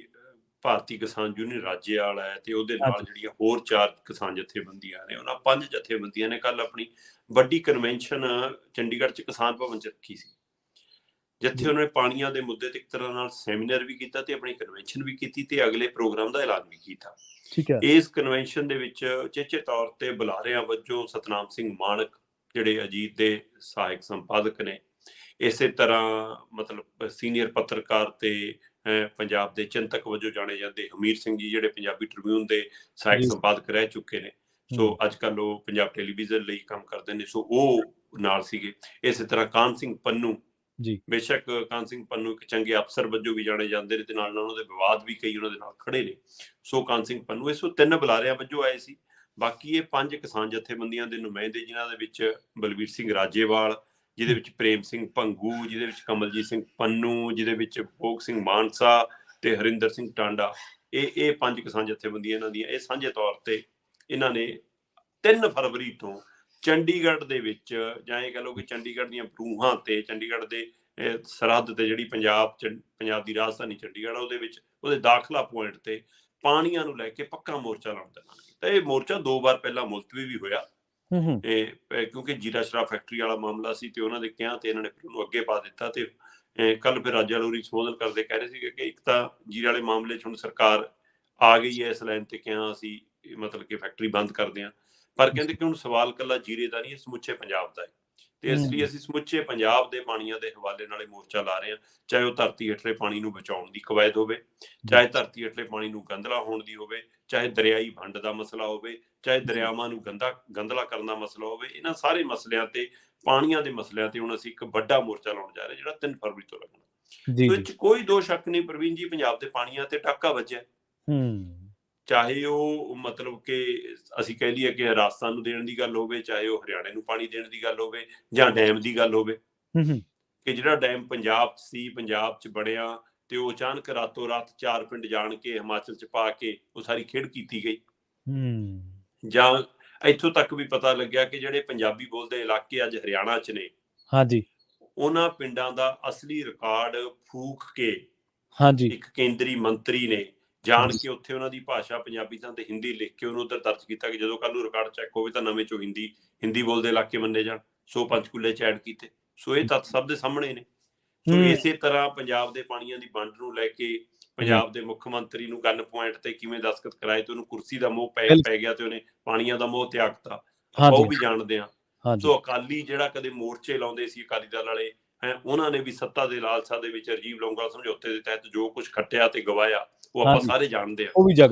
ਭਾਰਤੀ ਕਿਸਾਨ ਯੂਨੀਅਨ ਰਾਜੇਵਾਲ ਹੈ ਤੇ ਉਹਦੇ ਨਾਲ ਜਿਹੜੀਆਂ ਹੋਰ 4 ਕਿਸਾਨ ਜਥੇਬੰਦੀਆਂ ਨੇ, ਉਹਨਾਂ 5 ਜਥੇਬੰਦੀਆਂ ਨੇ ਕੱਲ ਆਪਣੀ ਵੱਡੀ ਕਨਵੈਨਸ਼ਨ ਚੰਡੀਗੜ੍ਹ 'ਚ ਕਿਸਾਨ ਭਵਨ 'ਚ ਰੱਖੀ ਸੀ, ਜਿੱਥੇ ਉਹਨਾਂ ਨੇ ਪਾਣੀਆਂ ਦੇ ਮੁੱਦੇ ਤੇ ਇੱਕ ਤਰ੍ਹਾਂ ਨਾਲ ਸੈਮੀਨਾਰ ਵੀ ਕੀਤਾ ਤੇ ਆਪਣੀ ਕਨਵੈਨਸ਼ਨ ਵੀ ਕੀਤੀ ਤੇ ਅਗਲੇ ਪ੍ਰੋਗਰਾਮ ਦਾ ਐਲਾਨ ਵੀ ਕੀਤਾ। ਇਸ ਕਨਵੈਨਸ਼ਨ ਦੇ ਵਿੱਚ ਚੇਚੇ ਤੌਰ ਤੇ ਬੁਲਾਰਿਆਂ ਵਜੋਂ ਸਤਨਾਮ ਸਿੰਘ ਮਾਣਕ, ਜਿਹੜੇ ਅਜੀਤ ਦੇ ਸਹਾਇਕ ਸੰਪਾਦਕ ਨੇ, ਇਸੇ ਤਰ੍ਹਾਂ ਮਤਲਬ ਸੀਨੀਅਰ ਪੱਤਰਕਾਰ ਤੇ ਪੰਜਾਬ ਦੇ ਚਿੰਤਕ ਵਜੋਂ ਜਾਣੇ ਜਾਂਦੇ ਹਮੀਰ ਸਿੰਘ ਜੀ, ਜਿਹੜੇ ਪੰਜਾਬੀ ਟ੍ਰਿਬਿਊਨ ਦੇ ਸਹਾਇਕ ਸੰਪਾਦਕ ਰਹਿ ਚੁੱਕੇ ਨੇ, ਸੋ ਅੱਜ ਕੱਲ ਉਹ ਪੰਜਾਬ ਟੈਲੀਵਿਜ਼ਨ ਲਈ ਕੰਮ ਕਰਦੇ ਨੇ, ਸੋ ਉਹ ਨਾਲ ਸੀਗੇ। ਇਸੇ ਤਰ੍ਹਾਂ ਕਾਨ ਸਿੰਘ ਪੰਨੂ ਜੀ, ਬੇਸ਼ੱਕ ਕਾਨ ਸਿੰਘ ਪੰਨੂ ਇੱਕ ਚੰਗੇ ਅਫਸਰ ਵਜੋਂ ਵੀ ਜਾਣੇ ਜਾਂਦੇ ਨੇ, ਤੇ ਨਾਲ ਉਹਨਾਂ ਦੇ ਵਿਵਾਦ ਵੀ ਕਈ ਉਹਨਾਂ ਦੇ ਨਾਲ ਖੜੇ ਨੇ, ਸੋ ਕਾਨ ਸਿੰਘ ਪੰਨੂ ਇਸ 3 ਬੁਲਾਰਿਆਂ ਵਜੋਂ ਆਏ ਸੀ। ਬਾਕੀ ਇਹ 5 ਕਿਸਾਨ ਜਥੇਬੰਦੀਆਂ ਦੇ ਨੁਮਾਇੰਦੇ, ਜਿਨ੍ਹਾਂ ਦੇ ਵਿੱਚ ਬਲਵੀਰ ਸਿੰਘ ਰਾਜੇਵਾਲ, ਜਿਹਦੇ ਵਿੱਚ ਪ੍ਰੇਮ ਸਿੰਘ ਭੰਗੂ, ਜਿਹਦੇ ਵਿੱਚ ਕਮਲਜੀਤ ਸਿੰਘ ਪੰਨੂ, ਜਿਹਦੇ ਵਿੱਚ ਭੋਗ ਸਿੰਘ ਮਾਨਸਾ ਤੇ ਹਰਿੰਦਰ ਸਿੰਘ ਟਾਂਡਾ, ਇਹ 5 ਕਿਸਾਨ ਜਥੇਬੰਦੀਆਂ ਇਹਨਾਂ ਦੀਆਂ, ਇਹ ਸਾਂਝੇ ਤੌਰ ਤੇ ਇਹਨਾਂ ਨੇ 3 ਫਰਵਰੀ ਤੋਂ ਚੰਡੀਗੜ੍ਹ ਦੇ ਵਿੱਚ, ਜਾਂ ਇਹ ਕਹ ਲਓ ਕਿ ਚੰਡੀਗੜ੍ਹ ਦੀਆਂ ਬਰੂਹਾਂ ਤੇ, ਚੰਡੀਗੜ੍ਹ ਦੇ ਸਰਹੱਦ ਤੇ ਜਿਹੜੀ ਪੰਜਾਬ ਦੀ ਰਾਜਧਾਨੀ ਚੰਡੀਗੜ੍ਹ ਆ, ਉਹਦੇ ਵਿੱਚ ਉਹਦੇ ਦਾਖਲਾ ਪੁਆਇੰਟ ਤੇ ਪਾਣੀਆਂ ਨੂੰ ਲੈ ਕੇ ਪੱਕਾ ਮੋਰਚਾ ਲਾਉਣ ਦਾ ਐਲਾਨ ਕੀਤਾ। ਇਹ ਮੋਰਚਾ 2 ਵਾਰ ਪਹਿਲਾਂ ਮੁਲਤਵੀ ਵੀ ਹੋਇਆ, ਕਿਉਂਕਿ ਜੀਰਾ ਸ਼ਰਾਬ ਫੈਕਟਰੀ ਵਾਲਾ ਮਾਮਲਾ ਸੀ ਤੇ ਉਹਨਾਂ ਦੇ ਕਿਹਾ ਤੇ ਇਹਨਾਂ ਨੇ ਫਿਰ ਉਹਨੂੰ ਅੱਗੇ ਪਾ ਦਿੱਤਾ। ਤੇ ਕੱਲ ਫਿਰ ਰਾਜਾ ਲੋਰੀ ਸੰਬੋਧਨ ਕਰਦੇ ਕਹਿ ਰਹੇ ਸੀਗੇ ਕਿ ਇੱਕ ਤਾਂ ਜੀਰੇ ਵਾਲੇ ਮਾਮਲੇ 'ਚ ਹੁਣ ਸਰਕਾਰ ਆ ਗਈ ਹੈ ਇਸ ਲਾਈਨ ਤੇ, ਕਿਹਾ ਅਸੀਂ ਮਤਲਬ ਕਿ ਫੈਕਟਰੀ ਬੰਦ ਕਰਦੇ ਹਾਂ, ਪਰ ਕਹਿੰਦੇ ਕਿ ਹੁਣ ਸਵਾਲ ਕੱਲਾ ਜੀਰੇ ਦਾ ਨਹੀਂ, ਇਹ ਸਮੁੱਚੇ ਪੰਜਾਬ ਦਾ ਹੈ, ਤੇ ਇਸ ਲਈ ਅਸੀਂ ਸਮੁੱਚੇ ਪੰਜਾਬ ਦੇ ਪਾਣੀਆਂ ਦੇ ਹਵਾਲੇ ਨਾਲ ਮੋਰਚਾ ਲਾ ਰਹੇ ਹਾਂ। ਚਾਹੇ ਉਹ ਧਰਤੀ ਹੇਠਲੇ ਪਾਣੀ ਨੂੰ ਬਚਾਉਣ ਦੀ ਕਵਾਇਦ ਹੋਵੇ, ਚਾਹੇ ਧਰਤੀ ਹੇਠਲੇ ਪਾਣੀ ਨੂੰ ਗੰਦਲਾ ਹੋਣ ਦੀ ਹੋਵੇ, ਚਾਹੇ ਦਰਿਆਈ ਵੰਡ ਦਾ ਮਸਲਾ ਹੋਵੇ, ਚਾਹੇ ਦਰਿਆਵਾਂ ਨੂੰ ਗੰਦਲਾ ਕਰਨ ਦਾ ਮਸਲਾ ਹੋਵੇ, ਇਹਨਾਂ ਸਾਰੇ ਮਸਲਿਆਂ ਤੇ, ਪਾਣੀਆਂ ਦੇ ਮਸਲਿਆਂ ਤੇ ਹੁਣ ਅਸੀਂ ਇੱਕ ਵੱਡਾ ਮੋਰਚਾ ਲਾਉਣ ਜਾ ਰਹੇ, ਜਿਹੜਾ 3 ਫਰਵਰੀ ਤੋਂ ਲੱਗਣਾ। ਸੋ ਇਹ 'ਚ ਕੋਈ ਦੋ ਸ਼ੱਕ ਨਹੀਂ ਪ੍ਰਵੀਨ ਜੀ, ਪੰਜਾਬ ਦੇ ਪਾਣੀਆਂ ਤੇ ਟਾਕਾ ਵੱਜਿਆ, ਚਾਹੇ ਉਹ ਮਤਲਬ ਕਿ ਅਸੀਂ ਕਹਿ ਲਈਏ ਕਿ ਰਾਜਸਥਾਨ ਨੂੰ ਦੇਣ ਦੀ ਗੱਲ ਹੋਵੇ, ਚਾਹੇ ਉਹ ਹਰਿਆਣੇ ਨੂੰ ਪਾਣੀ ਦੇਣ ਦੀ ਗੱਲ ਹੋਵੇ, ਜਾਂ ਡੈਮ ਦੀ ਗੱਲ ਹੋਵੇ, ਕਿ ਜਿਹੜਾ ਡੈਮ ਪੰਜਾਬ ਸੀ, ਪੰਜਾਬ 'ਚ ਬਣਿਆ ਤੇ ਉਹ ਅਚਾਨਕ ਰਾਤੋਂ ਰਾਤ 4 ਪਿੰਡ ਜਾਣ ਕੇ ਹਿਮਾਚਲ 'ਚ ਪਾ ਕੇ ਉਹ ਸਾਰੀ ਖੇਡ ਕੀਤੀ ਗਈ। ਜਾਂ ਇੱਥੋਂ ਤੱਕ ਵੀ ਪਤਾ ਲੱਗਿਆ ਕਿ ਜਿਹੜੇ ਪੰਜਾਬੀ ਬੋਲਦੇ ਇਲਾਕੇ ਅੱਜ ਹਰਿਆਣਾ 'ਚ ਨੇ, ਉਹਨਾਂ ਪਿੰਡਾਂ ਦਾ ਅਸਲੀ ਰਿਕਾਰਡ ਫੂਕ ਕੇ ਇੱਕ ਕੇਂਦਰੀ ਮੰਤਰੀ ਨੇ ਜਾਣ ਕੇ ਉੱਥੇ ਉਹਨਾਂ ਦੀ ਭਾਸ਼ਾ ਪੰਜਾਬੀ ਥਾਂ ਤੇ ਹਿੰਦੀ ਲਿਖ ਕੇ ਉਹਨੂੰ ਉੱਧਰ ਦਰਜ ਕੀਤਾ ਕਿ ਜਦੋਂ ਕੱਲ ਨੂੰ ਰਿਕਾਰਡ ਚੈੱਕ ਹੋਵੇ ਤਾਂ ਨਵੇਂ 'ਚੋਂ ਹਿੰਦੀ ਬੋਲਦੇ ਇਲਾਕੇ ਮੰਨੇ ਜਾਣ। ਸੋ ਪੰਚਕੂਲੇ 'ਚ ਐਡ ਕੀਤੇ। ਸੋ ਇਹ ਤੱਥ ਸਭ ਦੇ ਸਾਹਮਣੇ ਨੇ। ਸੋ ਇਸੇ ਤਰ੍ਹਾਂ ਪੰਜਾਬ ਦੇ ਪਾਣੀਆਂ ਦੀ ਵੰਡ ਨੂੰ ਲੈ ਕੇ ਪੰਜਾਬ ਦੇ ਮੁੱਖ ਮੰਤਰੀ ਨੂੰ ਗਨ ਪੁਆਇੰਟ ਤੇ ਕਿਵੇਂ ਦਸਤਖਤ ਕਰਾਏ ਤੇ ਉਹਨੂੰ ਕੁਰਸੀ ਦਾ ਮੋਹ ਪੈ ਗਿਆ ਤੇ ਉਹਨੇ ਪਾਣੀਆਂ ਦਾ ਮੋਹ ਤਿਆਗਤਾ, ਆਪਾਂ ਉਹ ਵੀ ਜਾਣਦੇ ਹਾਂ। ਸੋ ਅਕਾਲੀ ਜਿਹੜਾ ਕਦੇ ਮੋਰਚੇ ਲਾਉਂਦੇ ਸੀ, ਅਕਾਲੀ ਦਲ ਵਾਲੇ ਉਹਨਾਂ ਨੇ ਵੀ ਸੱਤਾ ਦੇ ਲਾਲਸਾ ਦੇ ਵਿੱਚ ਰਾਜੀਵ ਲੋਂਗੋਵਾਲ ਸਮਝੌਤੇ ਦੇ ਤਹਿਤ ਜੋ ਕੁਝ ਖੱਟਿਆ ਤੇ ਗਵਾਇਆ ਉਹ ਆਪਾਂ ਸਾਰੇ ਜਾਣਦੇ ਹਾਂ।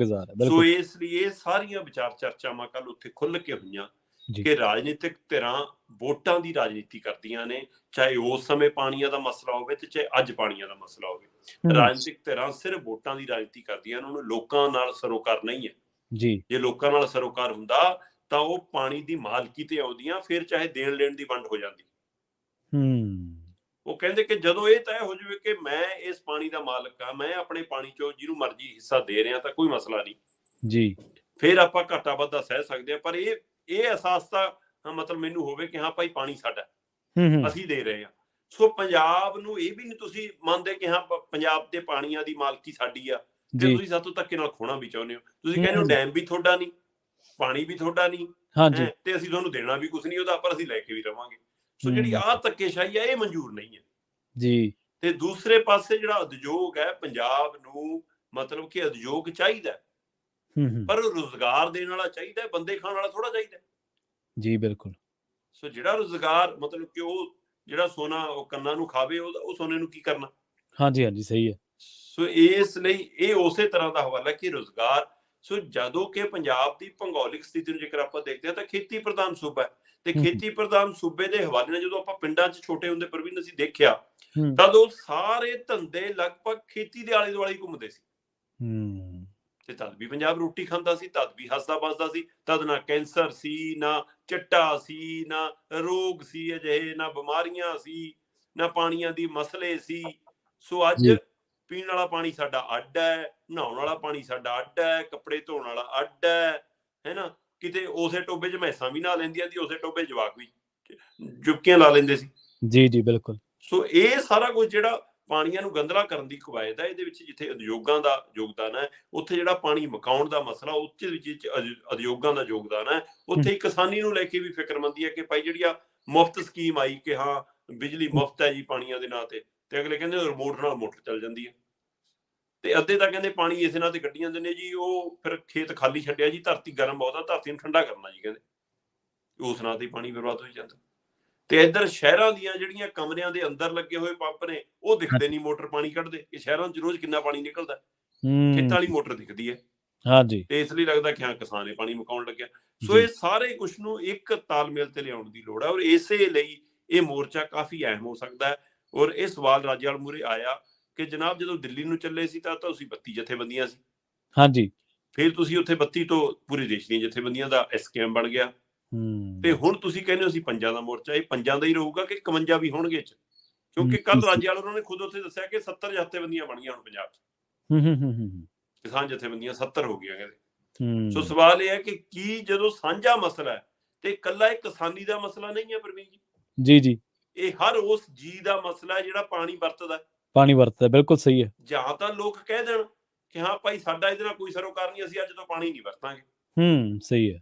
ਸੋ ਇਸ ਲਈ ਇਹ ਸਾਰੀਆਂ ਵਿਚਾਰ ਚਰਚਾਵਾਂ ਕੱਲ ਉੱਥੇ ਖੁੱਲ ਕੇ ਹੋਈਆਂ ਕਿ ਰਾਜਨੀਤਿਕ ਧਿਰਾਂ ਵੋਟਾਂ ਦੀ ਰਾਜਨੀਤੀ ਕਰਦੀਆਂ ਨੇ, ਚਾਹੇ ਉਸ ਸਮੇਂ ਪਾਣੀਆਂ ਦਾ ਮਸਲਾ ਹੋਵੇ ਤੇ ਚਾਹੇ ਅੱਜ ਪਾਣੀਆਂ ਦਾ ਮਸਲਾ ਹੋਵੇ। ਰਾਜਨੀਤਿਕ ਧਿਰਾਂ ਸਿਰਫ ਵੋਟਾਂ ਦੀ ਰਾਜਨੀਤੀ ਕਰਦੀਆਂ, ਉਹਨਾਂ ਨੂੰ ਲੋਕਾਂ ਨਾਲ ਸਰੋਕਾਰ ਨਹੀਂ ਹੈ। ਜੇ ਲੋਕਾਂ ਨਾਲ ਸਰੋਕਾਰ ਹੁੰਦਾ ਤਾਂ ਉਹ ਪਾਣੀ ਦੀ ਮਾਲਕੀ ਤੇ ਆਉਂਦੀਆਂ, ਫਿਰ ਚਾਹੇ ਦੇਣ ਲੈਣ ਦੀ ਵੰਡ ਹੋ ਜਾਂਦੀ। ਉਹ ਕਹਿੰਦੇ ਕਿ ਜਦੋਂ ਇਹ ਤੈਅ ਹੋ ਜਾਵੇ ਕਿ ਮੈਂ ਇਸ ਪਾਣੀ ਦਾ ਮਾਲਕ ਹਾਂ, ਮੈਂ ਆਪਣੇ ਪਾਣੀ ਚੋਂ ਜਿਹਨੂੰ ਮਰਜ਼ੀ ਹਿੱਸਾ ਦੇ ਰਿਹਾ ਤਾਂ ਕੋਈ ਮਸਲਾ ਨਹੀਂ, ਫਿਰ ਆਪਾਂ ਘਾਟਾ ਵਾਧਾ ਸਹਿ ਸਕਦੇ ਹਾਂ। ਪਰ ਇਹ ਅਹਿਸਾਸ ਤਾਂ ਮਤਲਬ ਮੈਨੂੰ ਹੋਵੇ ਕਿ ਹਾਂ ਭਾਈ ਪਾਣੀ ਸਾਡਾ, ਅਸੀਂ ਦੇ ਰਹੇ ਹਾਂ। ਸੋ ਪੰਜਾਬ ਨੂੰ ਇਹ ਵੀ ਨਹੀਂ ਤੁਸੀਂ ਮੰਨਦੇ ਕਿ ਹਾਂ ਪੰਜਾਬ ਦੇ ਪਾਣੀਆਂ ਦੀ ਮਾਲਕੀ ਸਾਡੀ ਆ, ਤੇ ਤੁਸੀਂ ਸਾਤੋਂ ਧੱਕੇ ਨਾਲ ਖੋਣਾ ਵੀ ਚਾਹੁੰਦੇ ਹੋ। ਤੁਸੀਂ ਕਹਿੰਦੇ ਹੋ ਡੈਮ ਵੀ ਤੁਹਾਡਾ ਨਹੀਂ, ਪਾਣੀ ਵੀ ਤੁਹਾਡਾ ਨਹੀਂ, ਤੇ ਅਸੀਂ ਤੁਹਾਨੂੰ ਦੇਣਾ ਵੀ ਕੁਛ ਨਹੀਂ ਉਹਦਾ, ਪਰ ਅਸੀਂ ਲੈ ਕੇ ਵੀ ਰਵਾਂਗੇ। ਸੋ ਜਿਹੜੀ ਆਹ ਧੱਕੇਸ਼ਾਹੀ ਆ ਇਹ ਮਨਜ਼ੂਰ ਨਹੀਂ ਹੈ ਜੀ। ਤੇ ਦੂਸਰੇ ਪਾਸੇ ਜਿਹੜਾ ਉਦਯੋਗ ਹੈ, ਪੰਜਾਬ ਨੂੰ ਮਤਲਬ ਕਿ ਉਦਯੋਗ ਚਾਹੀਦਾ, ਪਰ ਰੁਜ਼ਗਾਰ ਦੇਣ ਵਾਲਾ ਚਾਹੀਦਾ, ਬੰਦੇ ਖਾਣ ਵਾਲਾ ਥੋੜਾ ਚਾਹੀਦਾ ਜੀ। ਬਿਲਕੁਲ। ਸੋ ਜਿਹੜਾ ਰੁਜ਼ਗਾਰ ਮਤਲਬ ਕਿ ਉਹ ਜਿਹੜਾ ਸੋਨਾ ਉਹ ਕੰਨਾਂ ਨੂੰ ਖਾਵੇ, ਉਹ ਸੋਨੇ ਨੂੰ ਕੀ ਕਰਨਾ। ਸਹੀ ਹੈ। ਸੋ ਇਸ ਲਈ ਇਹ ਉਸੇ ਤਰ੍ਹਾਂ ਦਾ ਹਵਾਲਾ ਕਿ ਰੁਜ਼ਗਾਰ। ਸੋ ਜਦੋਂ ਕਿ ਪੰਜਾਬ ਦੀ ਭੂਗੋਲਿਕ ਸਥਿਤੀ ਨੂੰ ਜੇਕਰ ਆਪਾਂ ਦੇਖਦੇ ਹਾਂ ਤਾਂ ਖੇਤੀ ਪ੍ਰਧਾਨ ਸੂਬਾ ਹੈ, ਤੇ ਖੇਤੀ ਪ੍ਰਧਾਨ ਸੂਬੇ ਦੇ ਹਵਾਲੇ ਨਾਲ ਜਦੋਂ ਆਪਾਂ ਪਿੰਡਾਂ 'ਚ ਛੋਟੇ ਹੁੰਦੇ ਪ੍ਰਵੀਨ ਅਸੀਂ ਦੇਖਿਆ, ਤਦ ਉਹ ਸਾਰੇ ਧੰਦੇ ਲਗਭਗ ਖੇਤੀ ਦੇ ਆਲੇ ਦੁਆਲੇ ਘੁੰਮਦੇ ਸੀ, ਤੇ ਤਦ ਵੀ ਪੰਜਾਬ ਰੋਟੀ ਖਾਂਦਾ ਸੀ, ਤਦ ਵੀ ਹੱਸਦਾ ਵੱਸਦਾ ਸੀ, ਤਦ ਨਾ ਕੈਂਸਰ ਸੀ, ਨਾ ਚਿੱਟਾ ਸੀ, ਨਾ ਰੋਗ ਸੀ ਅਜਿਹੇ, ਨਾ ਬਿਮਾਰੀਆਂ ਸੀ, ਨਾ ਪਾਣੀਆਂ ਦੀ ਮਸਲੇ ਸੀ। ਸੋ ਅੱਜ ਪੀਣ ਵਾਲਾ ਪਾਣੀ ਸਾਡਾ ਅੱਡ ਹੈ, ਨਹਾਉਣ ਵਾਲਾ ਪਾਣੀ ਸਾਡਾ ਅੱਡ ਹੈ, ਕੱਪੜੇ ਧੋਣ ਵਾਲਾ ਅੱਡ ਹੈ ਨਾ। ਕਿਤੇ ਉਸੇ ਟੋਬੇ 'ਚ ਮੈਸਾਂ ਵੀ ਨਹਾ ਲੈਂਦੀਆਂ ਸੀ, ਉਸੇ ਟੋਬੇ ਜਵਾਕ ਵੀ ਜੁਬਕੀਆਂ ਲਾ ਲੈਂਦੇ ਸੀ। ਜੀ ਬਿਲਕੁਲ। ਸੋ ਇਹ ਸਾਰਾ ਕੁਝ ਜਿਹੜਾ ਪਾਣੀਆਂ ਨੂੰ ਗੰਦਲਾ ਕਰਨ ਦੀ ਕਵਾਇਦ ਹੈ, ਇਹਦੇ ਵਿੱਚ ਜਿੱਥੇ ਉਦਯੋਗਾਂ ਦਾ ਯੋਗਦਾਨ ਹੈ, ਉੱਥੇ ਜਿਹੜਾ ਪਾਣੀ ਮਕਾਉਣ ਦਾ ਮਸਲਾ ਉੱਥੇ ਵਿੱਚ ਉਦਯੋਗਾਂ ਦਾ ਯੋਗਦਾਨ ਹੈ। ਉੱਥੇ ਕਿਸਾਨੀ ਨੂੰ ਲੈ ਕੇ ਵੀ ਫਿਕਰਮੰਦੀ ਹੈ ਕਿ ਭਾਈ ਜਿਹੜੀ ਆ ਮੁਫਤ ਸਕੀਮ ਆਈ ਕਿ ਹਾਂ ਬਿਜਲੀ ਮੁਫਤ ਹੈ ਜੀ ਪਾਣੀਆਂ ਦੇ ਨਾਂ ਤੇ ਅਗਲੇ ਕਹਿੰਦੇ ਰਿਮੋਟ ਨਾਲ ਮੋਟਰ ਚੱਲ ਜਾਂਦੀ ਹੈ, ਤੇ ਅੱਧੇ ਤਾਂ ਕਹਿੰਦੇ ਪਾਣੀ ਇਸੇ ਨਾਲ ਤੇ ਕੱਢੀ ਜਾਂਦੇ ਨੇ ਜੀ, ਉਹ ਫਿਰ ਖੇਤ ਖਾਲੀ ਛੱਡਿਆ ਜੀ, ਧਰਤੀ ਗਰਮ ਬਹੁਤ ਆ, ਧਰਤੀ ਨੂੰ ਠੰਡਾ ਕਰਨਾ ਜੀ, ਕਹਿੰਦੇ ਉਸ ਨਾਲ ਤੇ ਪਾਣੀ ਬਰਬਾਦ ਹੋਈ ਜਾਂਦਾ। ਤੇ ਇੱਧਰ ਸ਼ਹਿਰਾਂ ਦੀਆਂ ਜਿਹੜੀਆਂ ਕਮਰਿਆਂ ਦੇ ਅੰਦਰ ਲੱਗੇ ਹੋਏ ਪੰਪ ਨੇ ਉਹ ਦਿਖਦੇ ਨਹੀਂ, ਮੋਟਰ ਪਾਣੀ ਕੱਢਦੇ। ਕਿ ਸ਼ਹਿਰਾਂ 'ਚ ਰੋਜ਼ ਕਿੰਨਾ ਪਾਣੀ ਨਿਕਲਦਾ, ਖੇਤਾਂ ਵਾਲੀ ਮੋਟਰ ਦਿਖਦੀ ਹੈ, ਤੇ ਇਸ ਲਈ ਲੱਗਦਾ ਕਿ ਹਾਂ ਕਿਸਾਨ ਪਾਣੀ ਮੁਕਾਉਣ ਲੱਗਿਆ। ਸੋ ਇਹ ਸਾਰੇ ਕੁਛ ਨੂੰ ਇੱਕ ਤਾਲਮੇਲ ਤੇ ਲਿਆਉਣ ਦੀ ਲੋੜ ਹੈ, ਔਰ ਇਸੇ ਲਈ ਇਹ ਮੋਰਚਾ ਕਾਫੀ ਅਹਿਮ ਹੋ ਸਕਦਾ ਹੈ। ਔਰ ਇਹ ਸਵਾਲ ਰਾਜੇਵਾਲ ਮੂਹਰੇ ਆਇਆ ਕਿ ਜਨਾਬ ਜਦੋਂ ਦਿੱਲੀ ਨੂੰ ਚੱਲੇ ਸੀ ਤਾਂ ਤੁਸੀਂ 32 ਜਥੇਬੰਦੀਆਂ ਸੀ, ਫਿਰ ਤੁਸੀਂ ਉੱਥੇ 32 ਤੋਂ ਪੂਰੇ ਦੇਸ਼ ਦੀਆਂ ਜਥੇਬੰਦੀਆਂ ਦਾ ਐਸਕੇਐਮ ਬਣ ਗਿਆ। ਤੇ ਹੁਣ ਤੁਸੀਂ ਕਹਿੰਦੇ ਹੋ ਅਸੀਂ ਪੰਜਾਂ ਦਾ ਮੋਰਚਾ, ਇਹ ਪੰਜਾਂ ਦਾ ਹੀ ਰਹੂਗਾ ਕਿ 51 ਵੀ ਹੋਣਗੇ ਚ? ਕਿਉਂਕਿ ਕੱਲ ਰਾਜੇਵਾਲ ਉਹਨਾਂ ਨੇ ਖੁਦ ਉੱਥੇ ਦੱਸਿਆ ਕਿ 70 ਜਥੇਬੰਦੀਆਂ ਬਣ ਗਈਆਂ ਹੁਣ ਪੰਜਾਬ 'ਚ, ਕਿਸਾਨ ਜਥੇਬੰਦੀਆਂ 70 ਹੋ ਗਈਆਂ ਕਹਿੰਦੇ। ਸੋ ਸਵਾਲ ਇਹ ਹੈ ਕਿ ਕੀ ਜਦੋਂ ਸਾਂਝਾ ਮਸਲਾ ਹੈ ਤੇ ਇਕੱਲਾ ਇਹ ਕਿਸਾਨੀ ਦਾ ਮਸਲਾ ਨਹੀਂ ਹੈ ਪ੍ਰਵੀਨ ਜੀ, ਜੀ ਇਹ ਹਰ ਉਸ ਜੀ ਦਾ ਮਸਲਾ ਹੈ ਜਿਹੜਾ ਪਾਣੀ ਵਰਤਦਾ। ਬਿਲਕੁਲ ਸਹੀ ਹੈ। ਜਾਂ ਤਾਂ ਲੋਕ ਕਹਿ ਦੇਣ ਕਿ ਹਾਂ ਭਾਈ ਸਾਡਾ ਇਹਦੇ ਨਾਲ ਕੋਈ ਸਰੋਕਾਰ ਨਹੀਂ, ਅਸੀਂ ਅੱਜ ਤੋਂ ਪਾਣੀ ਨਹੀਂ ਵਰਤਾਂਗੇ। ਸਹੀ ਹੈ।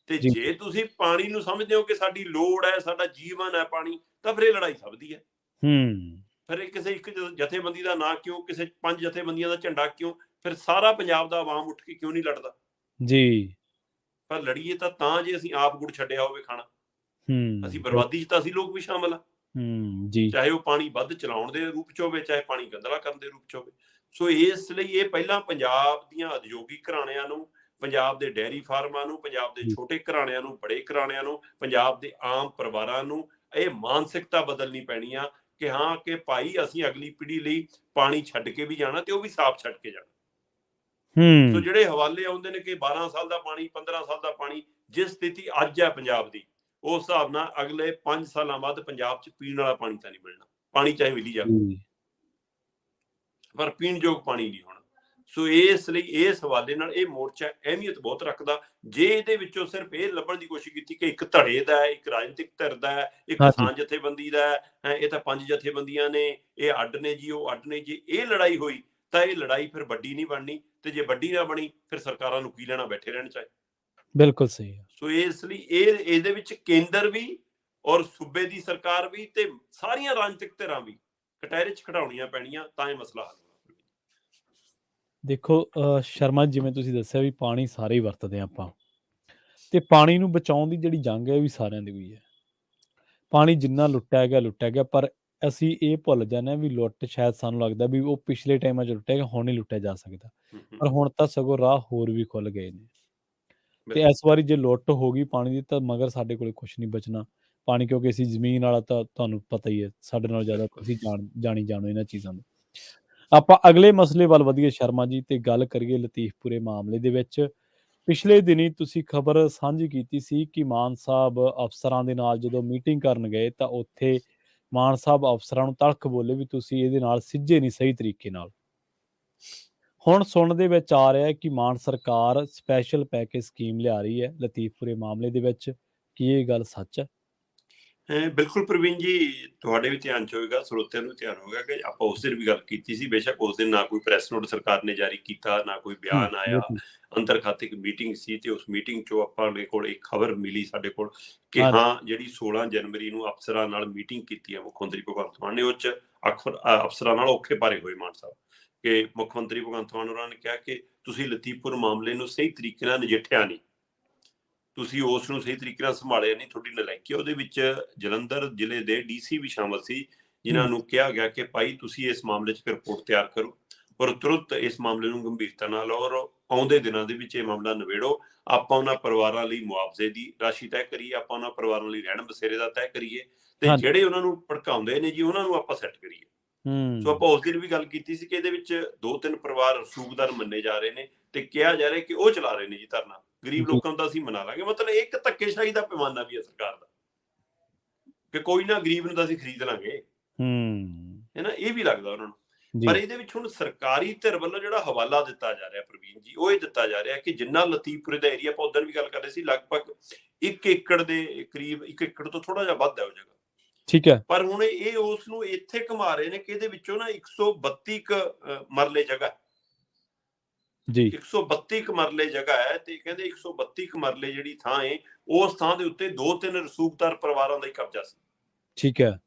ਤੇ ਜੇ ਤੁਸੀਂ ਪਾਣੀ ਨੂੰ ਸਮਝਦੇ ਹੋ ਕਿ ਸਾਡੀ ਲੋੜ ਹੈ, ਸਾਡਾ ਜੀਵਨ ਹੈ ਪਾਣੀ, ਤਾਂ ਫਿਰ ਇਹ ਲੜਾਈ ਸਭ ਦੀ ਹੈ। ਫਿਰ ਇਹ ਕਿਸੇ ਇੱਕ ਜਥੇਬੰਦੀ ਦਾ ਨਾਂ ਕਿਉਂ, ਕਿਸੇ 5 ਜਥੇਬੰਦੀਆਂ ਦਾ ਝੰਡਾ ਕਿਉਂ, ਫਿਰ ਸਾਰਾ ਪੰਜਾਬ ਦਾ ਆਵਾਮ ਉੱਠ ਕੇ ਕਿਉਂ ਨਹੀਂ ਲੜਦਾ ਜੀ? ਪਰ ਲੜੀਏ ਤਾਂ ਜੇ ਅਸੀਂ ਆਪ ਗੁੜ ਛੱਡਿਆ ਹੋਵੇ ਖਾਣਾ, ਅਸੀਂ ਬਰਬਾਦੀ 'ਚ ਤਾਂ ਅਸੀਂ ਲੋਕ ਵੀ ਸ਼ਾਮਲ ਆ ਜੀ, ਚਾਹੇ ਉਹ ਪਾਣੀ ਵੱਧ ਚਲਾਉਣ ਦੇ ਰੂਪ 'ਚ ਹੋਵੇ, ਚਾਹੇ ਪਾਣੀ ਗੰਦਲਾ ਕਰਨ ਦੇ ਰੂਪ 'ਚ ਹੋਵੇ। ਸੋ ਇਸ ਲਈ ਇਹ ਪਹਿਲਾਂ ਪੰਜਾਬ ਦੀਆਂ ਉਦਯੋਗਿਕ ਘਰਾਣਿਆਂ ਨੂੰ, ਪੰਜਾਬ ਦੇ ਡੇਅਰੀ ਫਾਰਮਾਂ ਨੂੰ, ਪੰਜਾਬ ਦੇ ਛੋਟੇ ਘਰਾਣਿਆਂ ਨੂੰ, ਬੜੇ ਘਰਾਣਿਆਂ ਨੂੰ, ਪੰਜਾਬ ਦੇ ਆਮ ਪਰਿਵਾਰਾਂ ਨੂੰ ਇਹ ਮਾਨਸਿਕਤਾ ਬਦਲਣੀ ਪੈਣੀ ਆ ਕਿ ਹਾਂ ਕਿ ਭਾਈ ਅਸੀਂ ਅਗਲੀ ਪੀੜ੍ਹੀ ਲਈ ਪਾਣੀ ਛੱਡ ਕੇ ਵੀ ਜਾਣਾ ਤੇ ਉਹ ਵੀ ਸਾਫ਼ ਛੱਡ ਕੇ ਜਾਣਾ। ਸੋ ਜਿਹੜੇ ਹਵਾਲੇ ਆਉਂਦੇ ਨੇ ਕਿ 12 ਸਾਲ ਦਾ ਪਾਣੀ, 15 ਸਾਲ ਦਾ ਪਾਣੀ, ਜਿਸ ਸਥਿਤੀ ਅੱਜ ਹੈ ਪੰਜਾਬ ਦੀ, ਉਸ ਹਿਸਾਬ ਨਾਲ ਅਗਲੇ 5 ਸਾਲਾਂ ਬਾਅਦ ਪੰਜਾਬ 'ਚ ਪੀਣ ਵਾਲਾ ਪਾਣੀ ਤਾਂ ਨਹੀਂ ਮਿਲਣਾ। ਪਾਣੀ ਚਾਹੇ ਮਿਲੀ ਜਾਵੇ ਪਰ ਪੀਣਯੋਗ ਪਾਣੀ ਨਹੀਂ ਹੋਣਾ। ਸੋ ਇਸ ਲਈ ਇਸ ਹਵਾਲੇ ਨਾਲ ਇਹ ਮੋਰਚਾ ਅਹਿਮੀਅਤ ਬਹੁਤ ਰੱਖਦਾ। ਜੇ ਇਹਦੇ ਵਿੱਚੋਂ ਸਿਰਫ ਇਹ ਲੱਭਣ ਦੀ ਕੋਸ਼ਿਸ਼ ਕੀਤੀ ਕਿ ਇੱਕ ਧੜੇ ਦਾ ਹੈ, ਇੱਕ ਰਾਜਨੀਤਿਕ ਧਿਰ ਦਾ ਹੈ, ਇੱਕ ਕਿਸਾਨ ਜਥੇਬੰਦੀ ਦਾ ਹੈ, ਇਹ ਤਾਂ 5 ਜਥੇਬੰਦੀਆਂ ਨੇ, ਇਹ ਅੱਡ ਨੇ ਜੀ, ਉਹ ਅੱਡ ਨੇ ਜੀ, ਇਹ ਲੜਾਈ ਹੋਈ ਤਾਂ ਇਹ ਲੜਾਈ ਫਿਰ ਵੱਡੀ ਨਹੀਂ ਬਣਨੀ। ਤੇ ਜੇ ਵੱਡੀ ਨਾ ਬਣੀ ਫਿਰ ਸਰਕਾਰਾਂ ਨੂੰ ਕੀ ਲੈਣਾ, ਬੈਠੇ ਰਹਿਣ ਚਾਹੇ। ਬਿਲਕੁਲ ਸਹੀ ਹੈ। ਸੋ ਇਸ ਲਈ ਇਹਦੇ ਵਿੱਚ ਕੇਂਦਰ ਵੀ ਔਰ ਸੂਬੇ ਦੀ ਸਰਕਾਰ ਵੀ ਤੇ ਸਾਰੀਆਂ ਰਾਜਨੀਤਿਕ ਧਿਰਾਂ ਵੀ ਕਟਹਿਰੇ 'ਚ ਖੜਾਉਣੀਆਂ ਪੈਣੀਆਂ ਤਾਂ ਇਹ ਮਸਲਾ ਹੱਲ ਹੋਣਾ। ਦੇਖੋ ਸ਼ਰਮਾ, ਜਿਵੇਂ ਤੁਸੀਂ ਦੱਸਿਆ ਵੀ ਪਾਣੀ ਸਾਰੇ ਹੀ ਵਰਤਦੇ ਆਪਾਂ, ਤੇ ਪਾਣੀ ਨੂੰ ਬਚਾਉਣ ਦੀ ਜਿਹੜੀ ਜੰਗ ਹੈ ਉਹ ਵੀ ਸਾਰਿਆਂ ਦੀ ਹੋਈ ਹੈ। ਪਾਣੀ ਜਿੰਨਾ ਲੁੱਟਿਆ ਗਿਆ, ਪਰ ਅਸੀਂ ਇਹ ਭੁੱਲ ਜਾਂਦੇ ਹਾਂ ਵੀ ਲੁੱਟ ਸ਼ਾਇਦ ਸਾਨੂੰ ਲੱਗਦਾ ਵੀ ਉਹ ਪਿਛਲੇ ਟਾਈਮਾਂ 'ਚ ਲੁੱਟਿਆ ਗਿਆ, ਹੁਣ ਨਹੀਂ ਲੁੱਟਿਆ ਜਾ ਸਕਦਾ। ਪਰ ਹੁਣ ਤਾਂ ਸਗੋਂ ਰਾਹ ਹੋਰ ਵੀ ਖੁੱਲ ਗਏ ਨੇ। ਤੇ ਇਸ ਵਾਰੀ ਜੇ ਲੁੱਟ ਹੋ ਗਈ ਪਾਣੀ ਦੀ ਤਾਂ ਮਗਰ ਸਾਡੇ ਕੋਲ ਕੁਛ ਨਹੀਂ ਬਚਣਾ ਪਾਣੀ, ਕਿਉਂਕਿ ਅਸੀਂ ਜ਼ਮੀਨ ਵਾਲਾ ਤਾਂ ਤੁਹਾਨੂੰ ਪਤਾ ਹੀ ਹੈ, ਸਾਡੇ ਨਾਲ ਜ਼ਿਆਦਾ ਤੁਸੀਂ ਜਾਣੋ ਇਹਨਾਂ ਚੀਜ਼ਾਂ ਨੂੰ। ਆਪਾਂ ਅਗਲੇ ਮਸਲੇ ਵੱਲ ਵਧੀਏ ਸ਼ਰਮਾ ਜੀ, ਤੇ ਗੱਲ ਕਰੀਏ ਲਤੀਫਪੁਰੇ ਮਾਮਲੇ ਦੇ ਵਿੱਚ। ਪਿਛਲੇ ਦਿਨੀ ਤੁਸੀਂ ਖਬਰ ਸਾਂਝੀ ਕੀਤੀ ਸੀ ਕਿ ਮਾਨ ਸਾਹਿਬ ਅਫਸਰਾਂ ਦੇ ਨਾਲ ਜਦੋਂ ਮੀਟਿੰਗ ਕਰਨ ਗਏ ਤਾਂ ਉੱਥੇ ਮਾਨ ਸਾਹਿਬ ਅਫਸਰਾਂ ਨੂੰ ਤਲਖ ਬੋਲੇ ਵੀ ਤੁਸੀਂ ਇਹਦੇ ਨਾਲ ਸਿੱਝੇ ਨਹੀਂ ਸਹੀ ਤਰੀਕੇ ਨਾਲ। ਹੁਣ ਸੁਣਨ ਦੇ ਵਿੱਚ ਆ ਰਿਹਾ ਹੈ ਕਿ ਮਾਨ ਸਰਕਾਰ ਸਪੈਸ਼ਲ ਪੈਕੇਜ ਸਕੀਮ ਲਿਆ ਰਹੀ ਹੈ ਲਤੀਫਪੁਰੇ ਮਾਮਲੇ ਦੇ ਵਿੱਚ। ਕੀ ਇਹ ਗੱਲ ਸੱਚ ਹੈ? ਬਿਲਕੁਲ ਪ੍ਰਵੀਨ ਜੀ, ਤੁਹਾਡੇ ਵੀ ਧਿਆਨ 'ਚ ਹੋਏਗਾ, ਸਰੋਤਿਆਂ ਨੂੰ ਧਿਆਨ ਹੋਵੇਗਾ ਕਿ ਆਪਾਂ ਉਸ ਦਿਨ ਵੀ ਗੱਲ ਕੀਤੀ ਸੀ। ਬੇਸ਼ੱਕ ਉਸ ਦਿਨ ਨਾ ਕੋਈ ਪ੍ਰੈਸ ਨੋਟ ਸਰਕਾਰ ਨੇ ਜਾਰੀ ਕੀਤਾ, ਨਾ ਕੋਈ ਬਿਆਨ ਆਇਆ, ਅੰਦਰ ਖਾਤੇ ਇੱਕ ਮੀਟਿੰਗ ਸੀ ਤੇ ਉਸ ਮੀਟਿੰਗ 'ਚੋਂ ਆਪਾਂ ਦੇ ਕੋਲ ਇੱਕ ਖਬਰ ਮਿਲੀ ਸਾਡੇ ਕੋਲ ਕਿ ਹਾਂ ਜਿਹੜੀ 16 ਜਨਵਰੀ ਨੂੰ ਅਫਸਰਾਂ ਨਾਲ ਮੀਟਿੰਗ ਕੀਤੀ ਹੈ ਮੁੱਖ ਮੰਤਰੀ ਭਗਵੰਤ ਮਾਨ ਨੇ, ਉਹ 'ਚ ਅਫਸਰਾਂ ਨਾਲ ਔਖੇ ਭਾਰੇ ਹੋਏ ਮਾਨ ਸਾਹਿਬ ਕਿ ਮੁੱਖ ਮੰਤਰੀ ਭਗਵੰਤ ਮਾਨ ਉਹਨਾਂ ਨੇ ਕਿਹਾ ਕਿ ਤੁਸੀਂ ਲਤੀਫਪੁਰ ਮਾਮਲੇ ਨੂੰ ਸਹੀ ਤਰੀਕੇ ਨਾਲ ਨਜਿੱਠਿਆ ਨਹੀਂ, ਤੁਸੀਂ ਉਸ ਨੂੰ ਸਹੀ ਤਰੀਕੇ ਨਾਲ ਸੰਭਾਲਿਆ ਨਹੀਂ, ਤੁਹਾਡੀ ਨਲਾਇਕੀ। ਉਹਦੇ ਵਿੱਚ ਜਲੰਧਰ ਜ਼ਿਲ੍ਹੇ ਦੇ DC ਵੀ ਸ਼ਾਮਲ ਸੀ, ਜਿਨ੍ਹਾਂ ਨੂੰ ਕਿਹਾ ਗਿਆ ਕਿ ਭਾਈ ਤੁਸੀਂ ਇਸ ਮਾਮਲੇ 'ਚ ਰਿਪੋਰਟ ਤਿਆਰ ਕਰੋ ਔਰ ਤੁਰੰਤ ਇਸ ਮਾਮਲੇ ਨੂੰ ਗੰਭੀਰਤਾ ਨਾਲ ਔਰ ਆਉਂਦੇ ਦਿਨਾਂ ਦੇ ਵਿੱਚ ਇਹ ਮਾਮਲਾ ਨਿਬੇੜੋ। ਆਪਾਂ ਉਹਨਾਂ ਪਰਿਵਾਰਾਂ ਲਈ ਮੁਆਵਜ਼ੇ ਦੀ ਰਾਸ਼ੀ ਤੈਅ ਕਰੀਏ, ਆਪਾਂ ਉਹਨਾਂ ਪਰਿਵਾਰਾਂ ਲਈ ਰਹਿਣ ਬਸੇਰੇ ਦਾ ਤੈਅ ਕਰੀਏ, ਤੇ ਜਿਹੜੇ ਉਹਨਾਂ ਨੂੰ ਭੜਕਾਉਂਦੇ ਨੇ ਜੀ ਉਹਨਾਂ ਨੂੰ ਆਪਾਂ ਸੈੱਟ ਕਰੀਏ। ਸੋ ਆਪਾਂ ਉਸ ਦਿਨ ਵੀ ਗੱਲ ਕੀਤੀ ਸੀ ਕਿ ਇਹਦੇ ਵਿੱਚ 2-3 ਪਰਿਵਾਰ ਰਸੂਖਦਾਰ ਮੰਨੇ ਜਾ ਰਹੇ ਨੇ ਤੇ ਕਿਹਾ ਜਾ ਰਿਹਾ ਕਿ ਉਹ ਚਲਾ ਰਹੇ ਨੇ ਜੀ ਧਰਨਾ। ਗਰੀਬ ਲੋਕਾਂ ਦਾ ਅਸੀਂ ਮਨਾ ਲਾਂਗੇ। ਮਤਲਬ ਇੱਕ ਧੱਕੇਸ਼ਾਹੀ ਦਾ ਪੈਮਾਨਾ ਵੀ ਹੈ ਸਰਕਾਰ ਦਾ ਕਿ ਕੋਈ ਨਾ ਗਰੀਬ ਨੂੰ ਤਾਂ ਅਸੀਂ ਖਰੀਦ ਲਾਂਗੇ, ਹੈ ਨਾ, ਇਹ ਵੀ ਲੱਗਦਾ ਉਹਨਾਂ ਨੂੰ। ਪਰ ਇਹਦੇ ਵਿੱਚ ਹੁਣ ਸਰਕਾਰੀ ਧਿਰ ਵੱਲੋਂ ਜਿਹੜਾ ਹਵਾਲਾ ਦਿੱਤਾ ਜਾ ਰਿਹਾ ਪ੍ਰਵੀਨ ਜੀ, ਉਹ ਇਹ ਦਿੱਤਾ ਜਾ ਰਿਹਾ ਕਿ ਜਿੰਨਾ ਲਤੀਫਪੁਰੇ ਦਾ ਏਰੀਆ, ਆਪਾਂ ਉਦੋਂ ਵੀ ਗੱਲ ਕਰ ਰਹੇ ਸੀ, ਲਗਭਗ 1 ਏਕੜ ਦੇ ਕਰੀਬ, 1 ਏਕੜ ਤੋਂ ਥੋੜਾ ਜਿਹਾ ਵੱਧ ਹੈ ਉਹ ਜਗ੍ਹਾ, ਠੀਕ ਹੈ। ਪਰ ਹੁਣ ਇਹ ਉਸ ਨੂੰ ਇੱਥੇ ਘੁਮਾ ਰਹੇ ਨੇ ਕਿ ਇਹਦੇ ਵਿੱਚੋਂ ਨਾ 132 ਮਰਲੇ ਜਗ੍ਹਾ ਜੀ, 132 ਮਰਲੇ ਜਗ੍ਹਾ ਹੈ ਤੇ ਕਹਿੰਦੇ 132 ਮਰਲੇ ਜਿਹੜੀ ਥਾਂ ਹੈ, ਉਸ ਥਾਂ ਦੇ ਉੱਤੇ 2-3 ਰਸੂਖਦਾਰ ਪਰਿਵਾਰਾਂ ਦਾ ਹੀ ਕਬਜ਼ਾ ਸੀ, ਠੀਕ ਹੈ।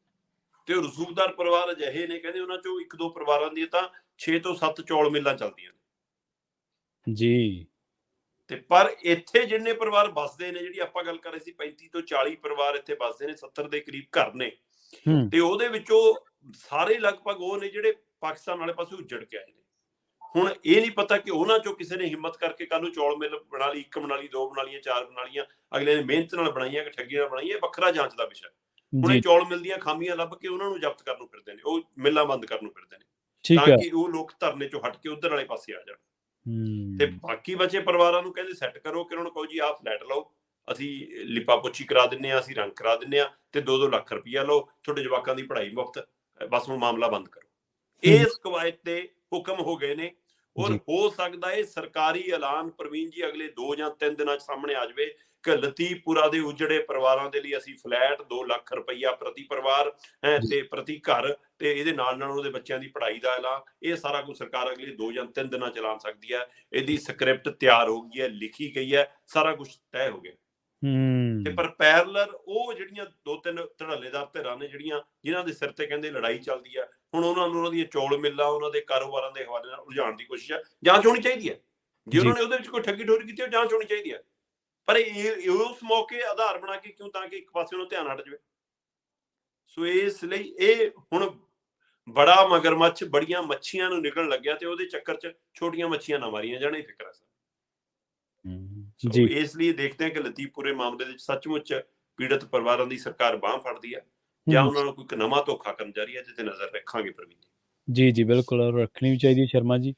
ਤੇ ਉਹ ਰਸੂਖਦਾਰ ਪਰਿਵਾਰ ਅਜਿਹੇ ਨੇ, ਕਹਿੰਦੇ ਉਹਨਾਂ ਚੋਂ 1-2 ਪਰਿਵਾਰਾਂ ਦੀਆਂ ਤਾਂ 6 ਤੋਂ 7 ਚੌਲ ਮਿੱਲਾਂ ਚੱਲਦੀਆਂ ਨੇ ਜੀ। ਤੇ ਪਰ ਇੱਥੇ ਜਿੰਨੇ ਪਰਿਵਾਰ ਵੱਸਦੇ ਨੇ, ਜਿਹੜੀ ਆਪਾਂ ਗੱਲ ਕਰ ਰਹੇ ਸੀ 35 ਤੋਂ 40 ਪਰਿਵਾਰ ਇੱਥੇ ਵੱਸਦੇ ਨੇ, 70 ਦੇ ਕਰੀਬ ਘਰ ਨੇ, ਤੇ ਉਹਦੇ ਵਿੱਚੋਂ ਸਾਰੇ ਲਗਭਗ ਉਹ ਨੇ ਜਿਹੜੇ ਪਾਕਿਸਤਾਨ ਵਾਲੇ ਪਾਸੇ ਉੱਜੜ ਕੇ ਆਏ ਨੇ। ਹੁਣ ਇਹ ਨਹੀਂ ਪਤਾ ਕਿ ਉਹਨਾਂ ਚੋਂ ਕਿਸੇ ਨੇ ਹਿੰਮਤ ਕਰਕੇ ਕੱਲ ਨੂੰ ਚੌਲ ਮਿੱਲ ਬਣਾ ਲਈ, 1 ਬਣਾ ਲਈ, 2 ਬਣਾ ਲਈਆਂ, 4 ਬਣਾ ਲਈਆਂ, ਅਗਲੇ ਨੇ ਮਿਹਨਤ ਨਾਲ ਬਣਾਈਆਂ ਕਿ ਠੱਗੀ ਨਾਲ ਬਣਾਈਆਂ, ਇਹ ਵੱਖਰਾ ਜਾਂਚ ਦਾ ਵਿਸ਼ਾ। ਹੁਣ ਇਹ ਚੌਲ ਮਿਲ ਦੀਆਂ ਖਾਮੀਆਂ ਲੱਭ ਕੇ ਉਹਨਾਂ ਨੂੰ ਜ਼ਬਤ ਕਰਨ ਨੂੰ ਫਿਰਦੇ ਨੇ, ਉਹ ਮਿੱਲਾਂ ਬੰਦ ਕਰਨ ਨੂੰ ਫਿਰਦੇ ਨੇ, ਤਾਂ ਕਿ ਉਹ ਲੋਕ ਧਰਨੇ ਚੋਂ ਹਟ ਕੇ ਉਧਰ ਵਾਲੇ ਪਾਸੇ ਆ ਜਾਣ। ਤੇ ਬਾਕੀ ਬਚੇ ਪਰਿਵਾਰਾਂ ਨੂੰ ਕਹਿੰਦੇ ਸੈੱਟ ਕਰੋ ਕਿ ਉਹਨਾਂ ਨੂੰ ਕਹੋ ਜੀ ਆਹ ਫਲੈਟ ਲਓ, ਅਸੀਂ ਲਿਪਾ ਪੋਚੀ ਕਰਾ ਦਿੰਨੇ ਆ, ਅਸੀਂ ਰੰਗ ਕਰਾ ਦਿੰਨੇ ਆ, ਤੇ 2-2 ਲੱਖ ਰੁਪਈਆ ਲਓ, ਤੁਹਾਡੇ ਜਵਾਕਾਂ ਦੀ ਪੜ੍ਹਾਈ ਮੁਫਤ, ਬਸ ਹੁਣ ਮਾਮਲਾ ਬੰਦ ਕਰੋ। ਇਸ ਕਵਾਇਦ ਤੇ ਹੁਕਮ ਹੋ ਗਏ ਨੇ। ਔਰ ਹੋ ਸਕਦਾ ਹੈ ਸਰਕਾਰੀ ਐਲਾਨ ਪ੍ਰਵੀਨ ਜੀ ਅਗਲੇ 2 ਜਾਂ 3 ਦਿਨਾਂ 'ਚ ਸਾਹਮਣੇ ਆ ਜਾਵੇ ਕਿ ਲਤੀਫਪੁਰਾ ਦੇ ਉਜੜੇ ਪਰਿਵਾਰਾਂ ਦੇ ਲਈ ਅਸੀਂ ਫਲੈਟ 2 ਲੱਖ ਰੁਪਈਆ ਪ੍ਰਤੀ ਪਰਿਵਾਰ ਤੇ ਪ੍ਰਤੀ ਘਰ, ਤੇ ਇਹਦੇ ਨਾਲ ਨਾਲ ਉਹਦੇ ਬੱਚਿਆਂ ਦੀ ਪੜ੍ਹਾਈ ਦਾ ਐਲਾਨ, ਇਹ ਸਾਰਾ ਕੁਝ ਸਰਕਾਰ ਅਗਲੇ 2 ਜਾਂ 3 ਦਿਨਾਂ 'ਚ ਐਲਾਨ ਸਕਦੀ ਹੈ। ਇਹਦੀ ਸਕ੍ਰਿਪਟ ਤਿਆਰ ਹੋ ਗਈ ਹੈ, ਲਿਖੀ ਗਈ ਹੈ, ਸਾਰਾ ਕੁਝ ਤੈਅ ਹੋ ਗਿਆ। ਤੇ ਪਰ ਪੈਰਲਰ ਉਹ ਜਿਹੜੀਆਂ 2-3 ਧੜੱਲੇਦਾਰ ਧਿਰਾਂ ਨੇ ਜਿਨ੍ਹਾਂ ਦੇ ਸਿਰ ਤੇ ਕਹਿੰਦੇ ਲੜਾਈ ਚੱਲਦੀ ਆ, ਹੁਣ ਉਹਨਾਂ ਨੂੰ ਉਹਨਾਂ ਦੀਆਂ ਚੌਲ ਮਿੱਲਾਂ, ਉਹਨਾਂ ਦੇ ਕਾਰੋਬਾਰਾਂ ਦੇ ਹਵਾਲੇ ਨਾਲ ਉਲਝਾਉਣ ਦੀ ਕੋਸ਼ਿਸ਼ ਹੈ। ਜਾਂਚ ਹੋਣੀ ਚਾਹੀਦੀ ਹੈ, ਜੇ ਉਹਨਾਂ ਨੇ ਉਹਦੇ ਵਿੱਚ ਕੋਈ ਠੱਗੀ ਠੋਰੀ ਕੀਤੀ, ਉਹ ਜਾਂਚ ਹੋਣੀ ਚਾਹੀਦੀ ਹੈ। ਪਰ ਇਹ ਉਸ ਮੌਕੇ ਆਧਾਰ ਬਣਾ ਕੇ ਕਿਉਂ, ਤਾਂ ਕਿ ਇੱਕ ਪਾਸੇ ਉਹਨੂੰ ਧਿਆਨ ਹਟ ਜਾਵੇ। ਸੋ ਇਸ ਲਈ ਇਹ ਹੁਣ ਬੜਾ ਮਗਰਮੱਛ ਬੜੀਆਂ ਮੱਛੀਆਂ ਨੂੰ ਨਿਕਲਣ ਲੱਗਿਆ, ਤੇ ਉਹਦੇ ਚੱਕਰ 'ਚ ਛੋਟੀਆਂ ਮੱਛੀਆਂ ਨਾ ਮਾਰੀਆਂ ਜਾਣ, ਇਹ ਫਿਕਰ ਹੈ ਸਰ। ਇਸ ਲਈ ਦੇਖਦੇ ਹਾਂ ਕਿ ਲਤੀਫਪੁਰੇ ਮਾਮਲੇ ਦੇ ਵਿੱਚ ਸੱਚਮੁੱਚ ਪੀੜਤ ਪਰਿਵਾਰਾਂ ਦੀ ਸਰਕਾਰ ਬਾਂਹ ਫੜਦੀ ਹੈ, ਜਾਂ ਉਹਨਾਂ ਨੂੰ ਕੋਈ ਨਵਾਂ ਧੋਖਾ ਕਰਨ ਜਾ ਰਹੀ ਹੈ, ਜਿੱਥੇ ਨਜ਼ਰ ਰੱਖਾਂਗੇ ਪ੍ਰਵੀਨ ਜੀ। ਜੀ ਬਿਲਕੁਲ, ਰੱਖਣੀ ਵੀ ਚਾਹੀਦੀ ਹੈ ਸ਼ਰਮਾ ਜੀ।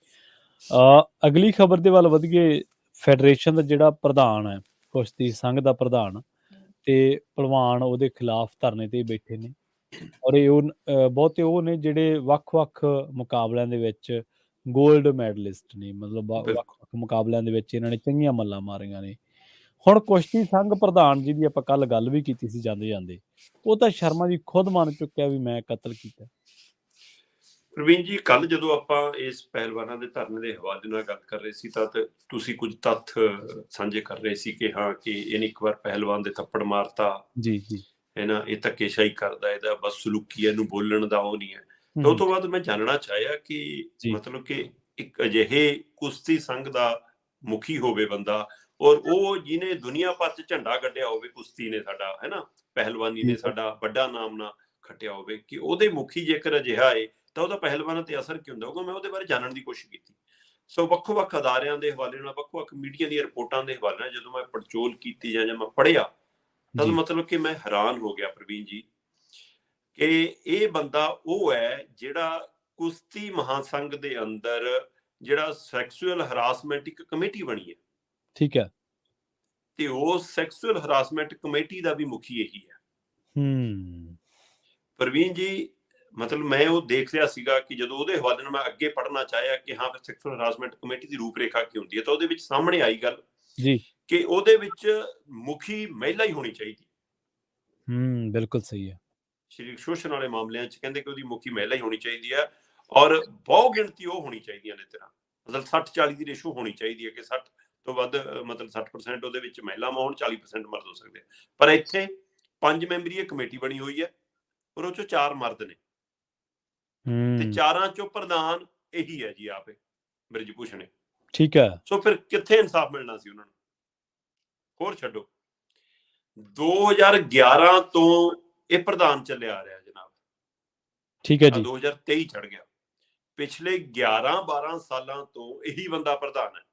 ਅਗਲੀ ਖਬਰ ਦੇ ਵੱਲ ਵਧੀਏ। ਫੈਡਰੇਸ਼ਨ ਦਾ ਜਿਹੜਾ ਪ੍ਰਧਾਨ ਹੈ, ਕੁਸ਼ਤੀ ਸੰਘ ਦਾ ਪ੍ਰਧਾਨ, ਤੇ ਭਲਵਾਨ ਉਹਦੇ ਖਿਲਾਫ ਧਰਨੇ ਤੇ ਬੈਠੇ ਨੇ। ਔਰ ਇਹ ਬਹੁਤੇ ਉਹ ਨੇ ਜਿਹੜੇ ਵੱਖ-ਵੱਖ ਮੁਕਾਬਲਿਆਂ ਦੇ ਵਿੱਚ ਗੋਲਡ ਮੈਡਲਿਸਟ ਨੇ, ਮਤਲਬ ਵੱਖ-ਵੱਖ ਮੁਕਾਬਲਿਆਂ ਦੇ ਵਿੱਚ ਇਹਨਾਂ ਨੇ ਚੰਗੀਆਂ ਮੱਲਾਂ ਮਾਰੀਆਂ ਨੇ। ਹੁਣ ਕੁਸ਼ਤੀ ਸੰਘ ਪ੍ਰਧਾਨ ਜੀ ਦੀ ਆਪਾਂ ਕੱਲ ਗੱਲ ਵੀ ਕੀਤੀ ਸੀ ਜਾਂਦੇ ਜਾਂਦੇ, ਉਹ ਤਾਂ ਸ਼ਰਮਾ ਜੀ ਖੁਦ ਮੰਨ ਚੁੱਕਿਆ ਵੀ ਮੈਂ ਕਤਲ ਕੀਤਾ। ਪ੍ਰਵੀਨ ਜੀ, ਕੱਲ ਜਦੋਂ ਆਪਾਂ ਇਸ ਪਹਿਲਵਾਨਾਂ ਦੇ ਧਰਨੇ ਦੇ ਹਵਾਲੇ ਨਾਲ ਗੱਲ ਕਰ ਰਹੇ ਸੀ, ਤਾਂ ਤੁਸੀਂ ਕੁਝ ਤੱਥ ਸਾਂਝੇ ਕਰ ਰਹੇ ਸੀ ਕਿ ਹਾਂ, ਕਿ ਇਹਨੇ ਇੱਕ ਵਾਰ ਪਹਿਲਵਾਨ ਦੇ ਥੱਪੜ ਮਾਰਤਾ ਜੀ, ਹੈ ਨਾ, ਇਹ ਧੱਕੇਸ਼ਾਹੀ ਕਰਦਾ, ਇਹਦਾ ਬਸ ਸਲੂਕੀ, ਇਹਨੂੰ ਬੋਲਣ ਦਾ ਉਹ ਨਹੀਂ ਹੈ। ਤਾਂ ਉਹ ਤੋਂ ਬਾਅਦ ਮੈਂ ਜਾਣਨਾ ਚਾਹਿਆ ਕਿ ਮਤਲਬ ਕਿ ਇੱਕ ਅਜਿਹੇ ਕੁਸ਼ਤੀ ਸੰਘ ਦਾ ਮੁਖੀ ਹੋਵੇ ਬੰਦਾ, ਔਰ ਉਹ ਜਿਹਨੇ ਦੁਨੀਆ ਭਰ 'ਚ ਝੰਡਾ ਗੱਡਿਆ ਹੋਵੇ, ਕੁਸ਼ਤੀ ਨੇ ਸਾਡਾ, ਹੈ ਨਾ, ਪਹਿਲਵਾਨੀ ਨੇ ਸਾਡਾ ਵੱਡਾ ਨਾਮ ਨਾ ਖੱਟਿਆ ਹੋਵੇ, ਕਿ ਉਹਦੇ ਮੁਖੀ ਜੇਕਰ ਅਜਿਹਾ ਹੈ ਤਾਂ ਉਹਦਾ ਪਹਿਲਵਾਨਾਂ ਤੇ ਅਸਰ ਕੀ ਹੁੰਦਾ ਹੋਊਗਾ। ਮੈਂ ਉਹਦੇ ਬਾਰੇ ਜਾਣਨ ਦੀ ਕੋਸ਼ਿਸ਼ ਕੀਤੀ। ਸੋ ਵੱਖ-ਵੱਖ ਅਦਾਰਿਆਂ ਦੇ ਹਵਾਲੇ ਨਾਲ, ਵੱਖ-ਵੱਖ ਮੀਡੀਆ ਦੀਆਂ ਰਿਪੋਰਟਾਂ ਦੇ ਹਵਾਲੇ ਨਾਲ ਜਦੋਂ ਮੈਂ ਪੜਚੋਲ ਕੀਤੀ ਜਾਂ ਮੈਂ ਪੜ੍ਹਿਆ, ਤਦ ਮਤਲਬ ਕਿ ਮੈਂ ਹੈਰਾਨ ਹੋ ਗਿਆ ਪ੍ਰਵੀਨ ਜੀ, ਕਿ ਇਹ ਬੰਦਾ ਉਹ ਹੈ ਜਿਹੜਾ ਕੁਸ਼ਤੀ ਮਹਾਸੰਘ ਦੇ ਅੰਦਰ ਜਿਹੜਾ ਸੈਕਸੁਅਲ ਹਰਾਸਮੈਂਟ ਇੱਕ ਕਮੇਟੀ ਬਣੀ ਹੈ, ਠੀਕ ਹੈ, ਤੇ ਉਹ ਸੈਕਸੁਅਲ ਹਰਾਸਮੈਂਟ ਕਮੇਟੀ ਦਾ ਵੀ ਮੁਖੀ ਇਹੀ ਹੈ। ਪ੍ਰਵੀਨ ਜੀ, ਮਤਲਬ ਮੈਂ ਉਹ ਦੇਖ ਰਿਹਾ ਸੀਗਾ ਕਿ ਜਦੋਂ ਉਹਦੇ ਹਵਾਲੇ ਨਾਲ ਮੈਂ ਅੱਗੇ ਪੜ੍ਹਨਾ ਚਾਹਿਆ ਕਿ ਹਾਂ, ਸੈਕਸੁਅਲ ਹਰਾਸਮੈਂਟ ਕਮੇਟੀ ਦੀ ਰੂਪਰੇਖਾ ਕੀ ਹੁੰਦੀ ਹੈ, ਤਾਂ ਉਹਦੇ ਵਿੱਚ ਸਾਹਮਣੇ ਆਈ ਗੱਲ ਜੀ ਕਿ ਉਹਦੇ ਵਿੱਚ ਮੁਖੀ ਮਹਿਲਾ ਹੀ ਹੋਣੀ ਚਾਹੀਦੀ। ਬਿਲਕੁਲ ਸਹੀ ਹੈ। ਸਰੀਰਕ ਸ਼ੋਸ਼ਣ ਵਾਲੇ ਮਾਮਲਿਆਂ 'ਚ ਕਹਿੰਦੇ ਕਿ ਉਹਦੀ ਮੁਖੀ ਮਹਿਲਾ ਹੀ ਹੋਣੀ ਚਾਹੀਦੀ ਹੈ, ਔਰ ਬਹੁ ਗਿਣਤੀ ਉਹ ਹੋਣੀ ਚਾਹੀਦੀਆਂ ਨੇ ਤਰ੍ਹਾਂ, ਮਤਲਬ 60-40 ਦੀ ਰੇਸ਼ੋ ਹੋਣੀ ਚਾਹੀਦੀ ਹੈ, ਕਿ 60 ਤੋਂ ਵੱਧ, ਮਤਲਬ 60% ਉਹਦੇ ਵਿੱਚ ਮਹਿਲਾਵਾਂ ਹੋਣ, 40% ਮਰਦ ਹੋ ਸਕਦੇ। ਪਰ ਇੱਥੇ 5 ਮੈਂਬਰੀ ਇਹ ਕਮੇਟੀ ਬਣੀ ਹੋਈ ਹੈ, ਔਰ ਉਹ 'ਚੋਂ 4 ਮਰਦ ਨੇ, ਤੇ 4ਾਂ 'ਚੋਂ ਪ੍ਰਧਾਨ ਇਹੀ ਹੈ ਜੀ, ਆਪੇ ਬ੍ਰਿਜਭੂਸ਼ਣ। ਠੀਕ ਹੈ। ਸੋ ਫਿਰ ਕਿੱਥੇ ਇਨਸਾਫ ਮਿਲਣਾ ਸੀ ਉਹਨਾਂ ਨੂੰ? ਹੋਰ ਛੱਡੋ, 2011 ਤੋਂ ਇਹ ਪ੍ਰਧਾਨ ਚੱਲਿਆ ਆ ਰਿਹਾ ਜਨਾਬ, ਠੀਕ ਹੈ ਜੀ, 2023 ਚੜ ਗਿਆ। ਪਿਛਲੇ 11-12 ਸਾਲਾਂ ਤੋਂ ਇਹੀ ਬੰਦਾ ਪ੍ਰਧਾਨ ਹੈ।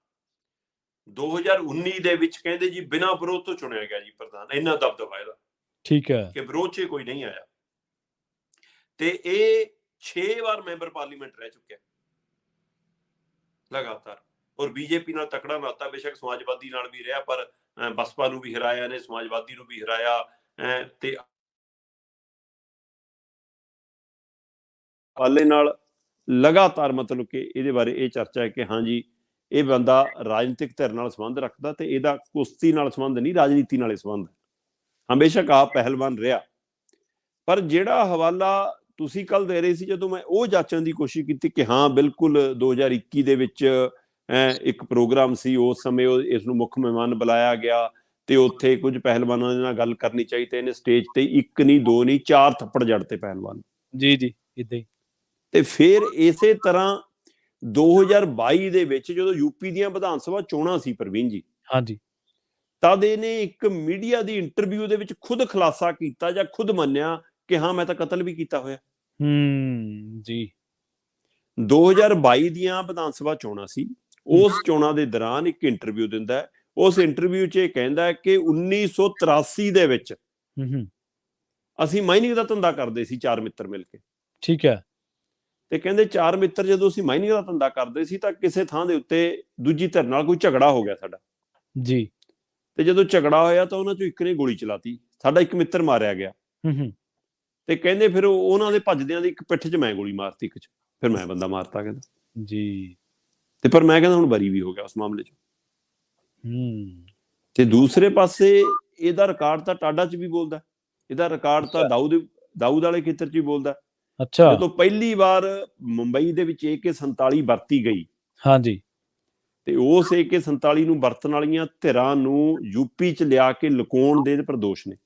2019 ਦੇ ਵਿੱਚ ਕਹਿੰਦੇ ਜੀ ਬਿਨਾਂ ਵਿਰੋਧ ਤੋਂ ਚੁਣਿਆ ਗਿਆ ਜੀ ਪ੍ਰਧਾਨ, ਇੰਨਾ ਦਬਦਬਾ ਇਹਦਾ, ਠੀਕ ਹੈ, ਕਿ ਵਿਰੋਧ 'ਚ ਕੋਈ ਨਹੀਂ ਆਇਆ। ਤੇ ਇਹ 6 ਵਾਰ ਮੈਂਬਰ ਪਾਰਲੀਮੈਂਟ ਰਹਿ ਚੁੱਕਿਆ ਲਗਾਤਾਰ, ਔਰ ਬੀਜੇਪੀ ਨਾਲ ਤਕੜਾ ਨਾਤਾ, ਬੇਸ਼ੱਕ ਸਮਾਜਵਾਦੀ ਨਾਲ ਵੀ ਰਿਹਾ, ਪਰ ਬਸਪਾ ਨੂੰ ਵੀ ਹਰਾਇਆ ਨੇ, ਸਮਾਜਵਾਦੀ ਨੂੰ ਵੀ ਹਰਾਇਆ, ਤੇ ਪਾਲੇ ਨਾਲ ਲਗਾਤਾਰ, ਮਤਲਬ ਕਿ ਇਹਦੇ ਬਾਰੇ ਇਹ ਚਰਚਾ ਹੈ ਕਿ ਹਾਂਜੀ, ਇਹ ਬੰਦਾ ਰਾਜਨੀਤਿਕ ਧਿਰ ਨਾਲ ਸੰਬੰਧ ਰੱਖਦਾ, ਤੇ ਇਹਦਾ ਕੁਸ਼ਤੀ ਨਾਲ ਸੰਬੰਧ ਨਹੀਂ, ਰਾਜਨੀਤੀ ਨਾਲੇ ਸੰਬੰਧ। ਹਮੇਸ਼ਾ ਆਪ ਪਹਿਲਵਾਨ ਰਿਹਾ। ਪਰ ਜਿਹੜਾ ਹਵਾਲਾ ਤੁਸੀਂ ਕੱਲ ਦੇ ਰਹੇ ਸੀ, ਜਦੋਂ ਮੈਂ ਉਹ ਜਾਂਚਣ ਦੀ ਕੋਸ਼ਿਸ਼ ਕੀਤੀ ਕਿ ਹਾਂ ਬਿਲਕੁਲ 2021 ਦੇ ਵਿੱਚ ਇੱਕ ਪ੍ਰੋਗਰਾਮ ਸੀ, ਉਸ ਸਮੇਂ ਇਸ ਨੂੰ ਮੁੱਖ ਮਹਿਮਾਨ ਬੁਲਾਇਆ ਗਿਆ, ਤੇ ਉੱਥੇ ਕੁਝ ਪਹਿਲਵਾਨਾਂ ਦੇ ਨਾਲ ਗੱਲ ਕਰਨੀ ਚਾਹੀ, ਤੇ ਇਹਨੇ ਸਟੇਜ ਤੇ 1 ਨਹੀਂ 2 ਨਹੀਂ 4 ਥੱਪੜ ਜੜਤੇ ਪਹਿਲਵਾਨ ਜੀ ਏਦਾਂ ਹੀ। ਤੇ ਫਿਰ ਇਸੇ ਤਰ੍ਹਾਂ 2022 ਦੇ ਵਿੱਚ ਜਦੋਂ ਯੂਪੀ ਦੀਆਂ ਵਿਧਾਨ ਸਭਾ ਚੋਣਾਂ ਸੀ ਪ੍ਰਵੀਨ ਜੀ, ਹਾਂਜੀ, ਤਦ ਇਹਨੇ ਇੱਕ ਮੀਡੀਆ ਦੀ ਇੰਟਰਵਿਊ ਦੇ ਵਿੱਚ ਖੁਦ ਖੁਲਾਸਾ ਕੀਤਾ, ਜਾਂ ਖੁਦ ਮੰਨਿਆ ਕਿ ਹਾਂ, ਮੈਂ ਤਾਂ ਕਤਲ ਵੀ ਕੀਤਾ ਹੋਇਆ ਜੀ। 2022 ਦੀਆਂ ਵਿਧਾਨ ਸਭਾ ਚੋਣਾਂ ਸੀ। ਉਸ ਚੋਣਾਂ ਦੇ ਦੌਰਾਨ ਇੱਕ ਇੰਟਰਵਿਊ ਦਿੰਦਾ ਹੈ। ਉਸ ਇੰਟਰਵਿਊ 'ਚ ਇਹ ਕਹਿੰਦਾ ਹੈ ਕਿ 1983 ਦੇ ਵਿੱਚ ਅਸੀਂ ਮਾਈਨਿੰਗ ਦਾ ਧੰਦਾ ਕਰਦੇ ਸੀ, 4 ਮਿੱਤਰ ਮਿਲ ਕੇ, ਠੀਕ ਹੈ, ਤੇ ਕਹਿੰਦੇ 4 ਮਿੱਤਰ ਜਦੋਂ ਅਸੀਂ ਮਾਈਨਿੰਗ ਦਾ ਧੰਦਾ ਕਰਦੇ ਸੀ ਤਾਂ ਕਿਸੇ ਥਾਂ ਦੇ ਉੱਤੇ ਦੂਜੀ ਧਿਰ ਨਾਲ ਕੋਈ ਝਗੜਾ ਹੋ ਗਿਆ ਸਾਡਾ ਜੀ। ਤੇ ਜਦੋਂ ਝਗੜਾ ਹੋਇਆ ਤਾਂ ਉਹਨਾਂ ਚੋਂ ਇੱਕ ਨੇ ਗੋਲੀ ਚਲਾਤੀ, ਸਾਡਾ ਇੱਕ ਮਿੱਤਰ ਮਾਰਿਆ ਗਿਆ। ਤੇ ਕਹਿੰਦੇ ਫਿਰ ਉਹਨਾਂ ਦੇ ਭੱਜਦਿਆਂ ਦੀ ਇੱਕ ਪਿੱਠ 'ਚ ਮੈਂ ਗੋਲੀ ਮਾਰਤੀ, ਇੱਕ 'ਚ ਫਿਰ ਮੈਂ ਬੰਦਾ ਮਾਰਤਾ ਕਹਿੰਦਾ ਜੀ। ਤੇ ਪਰ ਮੈਂ ਕਹਿੰਦਾ ਹੁਣ ਬਰੀ ਵੀ ਹੋ ਗਿਆ ਉਸ ਮਾਮਲੇ 'ਚ। ਤੇ ਦੂਸਰੇ ਪਾਸੇ ਇਹਦਾ ਰਿਕਾਰਡ ਤਾਂ ਟਾਡਾ 'ਚ ਵੀ ਬੋਲਦਾ, ਇਹਦਾ ਰਿਕਾਰਡ ਤਾਂ ਦਾਊਦ ਵਾਲੇ ਖੇਤਰ 'ਚ ਵੀ ਬੋਲਦਾ। ਅੱਛਾ। ਜਦੋਂ ਪਹਿਲੀ ਵਾਰ ਮੁੰਬਈ ਦੇ ਵਿੱਚ AK-47 ਵਰਤੀ ਗਈ, ਹਾਂਜੀ, ਤੇ ਉਸ AK-47 ਨੂੰ ਵਰਤਣ ਵਾਲੀਆਂ ਧਿਰਾਂ ਨੂੰ ਯੂਪੀ 'ਚ ਲਿਆ ਕੇ ਲੁਕਾਉਣ ਦੇ ਪਰ ਦੋਸ਼ ਨੇ।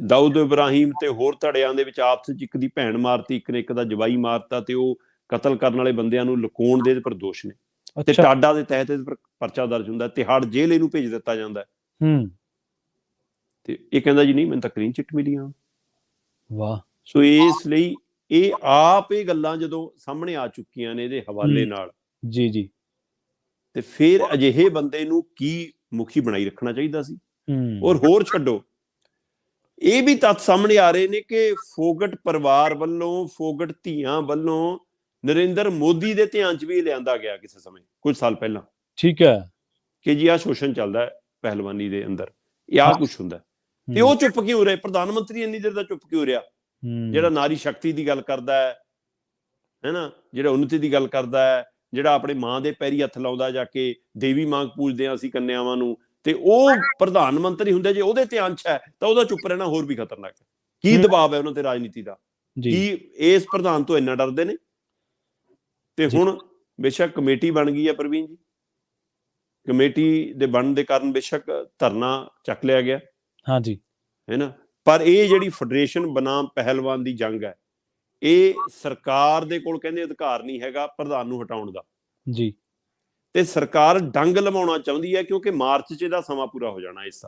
ਦਾਊਦ ਇਬਰਾਹੀਮ ਤੇ ਹੋਰ ਧੜਿਆਂ ਦੇ ਵਿੱਚ ਆਪਸ 'ਚ ਇੱਕ ਦੀ ਭੈਣ ਮਾਰਤੀ, ਇੱਕ ਨੇ ਇੱਕ ਦਾ ਜਵਾਈ ਮਾਰਤਾ, ਤੇ ਉਹ ਕਤਲ ਕਰਨ ਵਾਲੇ ਬੰਦਿਆਂ ਨੂੰ ਲੁਕਾਉਣ ਦੇ ਪਰ ਦੋਸ਼ ਨੇ। ਤੇ ਟਾਡਾ ਦੇ ਤਹਿਤ ਪਰਚਾ ਦਰਜ ਹੁੰਦਾ, ਤਿਹਾੜ ਜੇਲ੍ਹ ਇਹਨੂੰ ਭੇਜ ਦਿੱਤਾ ਜਾਂਦਾ। ਤੇ ਇਹ ਕਹਿੰਦਾ ਜੀ ਨਹੀਂ, ਮੈਨੂੰ ਤਾਂ ਕਲੀਨ ਚਿੱਟ ਮਿਲੀ ਆ। ਵਾਹ। ਸੋ ਇਸ ਲਈ ਇਹ ਆਪ ਇਹ ਗੱਲਾਂ ਜਦੋਂ ਸਾਹਮਣੇ ਆ ਚੁੱਕੀਆਂ ਨੇ ਇਹਦੇ ਹਵਾਲੇ ਨਾਲ, ਜੀ ਜੀ, ਤੇ ਫਿਰ ਅਜਿਹੇ ਬੰਦੇ ਨੂੰ ਕੀ ਮੁਖੀ ਬਣਾਈ ਰੱਖਣਾ ਚਾਹੀਦਾ ਸੀ। ਔਰ ਹੋਰ ਛੱਡੋ, ਇਹ ਵੀ ਤੱਥ ਸਾਹਮਣੇ ਆ ਰਹੇ ਨੇ ਕਿ ਫੋਗਟ ਪਰਿਵਾਰ ਵੱਲੋਂ, ਫੋਗਟ ਧੀਆਂ ਵੱਲੋਂ ਨਰਿੰਦਰ ਮੋਦੀ ਦੇ ਧਿਆਨ 'ਚ ਵੀ ਲਿਆਂਦਾ ਗਿਆ ਕਿਸੇ ਸਮੇਂ, ਕੁਝ ਸਾਲ ਪਹਿਲਾਂ। ਠੀਕ ਹੈ। ਕਿ ਜੀ ਆਹ ਸ਼ੋਸ਼ਣ ਚੱਲਦਾ ਹੈ ਪਹਿਲਵਾਨੀ ਦੇ ਅੰਦਰ, ਇਹ ਆਹ ਕੁਛ ਹੁੰਦਾ। ਤੇ ਉਹ ਚੁੱਪ ਕਿਉਂ ਰਹੇ? ਪ੍ਰਧਾਨ ਮੰਤਰੀ ਇੰਨੀ ਦੇਰ ਦਾ ਚੁੱਪ ਕਿਉਂ ਰਿਹਾ? ਜਿਹੜਾ ਨਾਰੀ ਸ਼ਕਤੀ ਦੀ ਗੱਲ ਕਰਦਾ ਹੈ ਨਾ, ਜਿਹੜਾ ਉੱਨਤੀ ਦੀ ਗੱਲ ਕਰਦਾ ਹੈ, ਜਿਹੜਾ ਆਪਣੇ ਮਾਂ ਦੇ ਪੈਰੀ ਹੱਥ ਲਾਉਂਦਾ ਜਾ ਕੇ, ਦੇਵੀ ਮਾਂਗ ਪੂਜਦੇ ਹਾਂ ਅਸੀਂ ਕੰਨਿਆਵਾਂ ਨੂੰ, ਤੇ ਉਹ ਪ੍ਰਧਾਨ ਮੰਤਰੀ ਹੁੰਦਾ, ਜੇ ਉਹਦੇ ਧਿਆਨ 'ਚ ਹੈ ਤਾਂ ਉਹਦਾ ਚੁੱਪ ਰਹਿਣਾ ਹੋਰ ਵੀ ਖਤਰਨਾਕ ਹੈ। ਕੀ ਦਬਾਅ ਹੈ ਉਹਨਾਂ ਤੇ ਰਾਜਨੀਤੀ ਦਾ? ਕੀ ਇਸ ਪ੍ਰਧਾਨ ਤੋਂ ਇੰਨਾ ਡਰਦੇ ਨੇ? ਤੇ ਹੁਣ ਬੇਸ਼ੱਕ ਕਮੇਟੀ ਬਣ ਗਈ ਹੈ ਪ੍ਰਵੀਨ ਜੀ, ਕਮੇਟੀ ਦੇ ਬਣਨ ਦੇ ਕਾਰਨ ਬੇਸ਼ੱਕ ਧਰਨਾ ਚੱਕ ਲਿਆ ਗਿਆ, ਹਾਂਜੀ, ਹੈ ਨਾ, ਪਰ ਇਹ ਜਿਹੜੀ ਫੈਡਰੇਸ਼ਨ ਬਨਾਮ ਪਹਿਲਵਾਨ ਦੀ ਜੰਗ ਹੈ, ਇਹ ਸਰਕਾਰ ਦੇ ਕੋਲ ਕਹਿੰਦੇ ਅਧਿਕਾਰ ਨਹੀਂ ਹੈਗਾ ਪ੍ਰਧਾਨ ਨੂੰ ਹਟਾਉਣ ਦਾ ਜੀ। ਤੇ ਸਰਕਾਰ ਡੰਗ ਲਵਾਉਣਾ ਚਾਹੁੰਦੀ ਹੈ, ਕਿਉਂਕਿ ਮਾਰਚ 'ਚ ਇਹਦਾ ਸਮਾਂ ਪੂਰਾ ਹੋ ਜਾਣਾ ਇਸ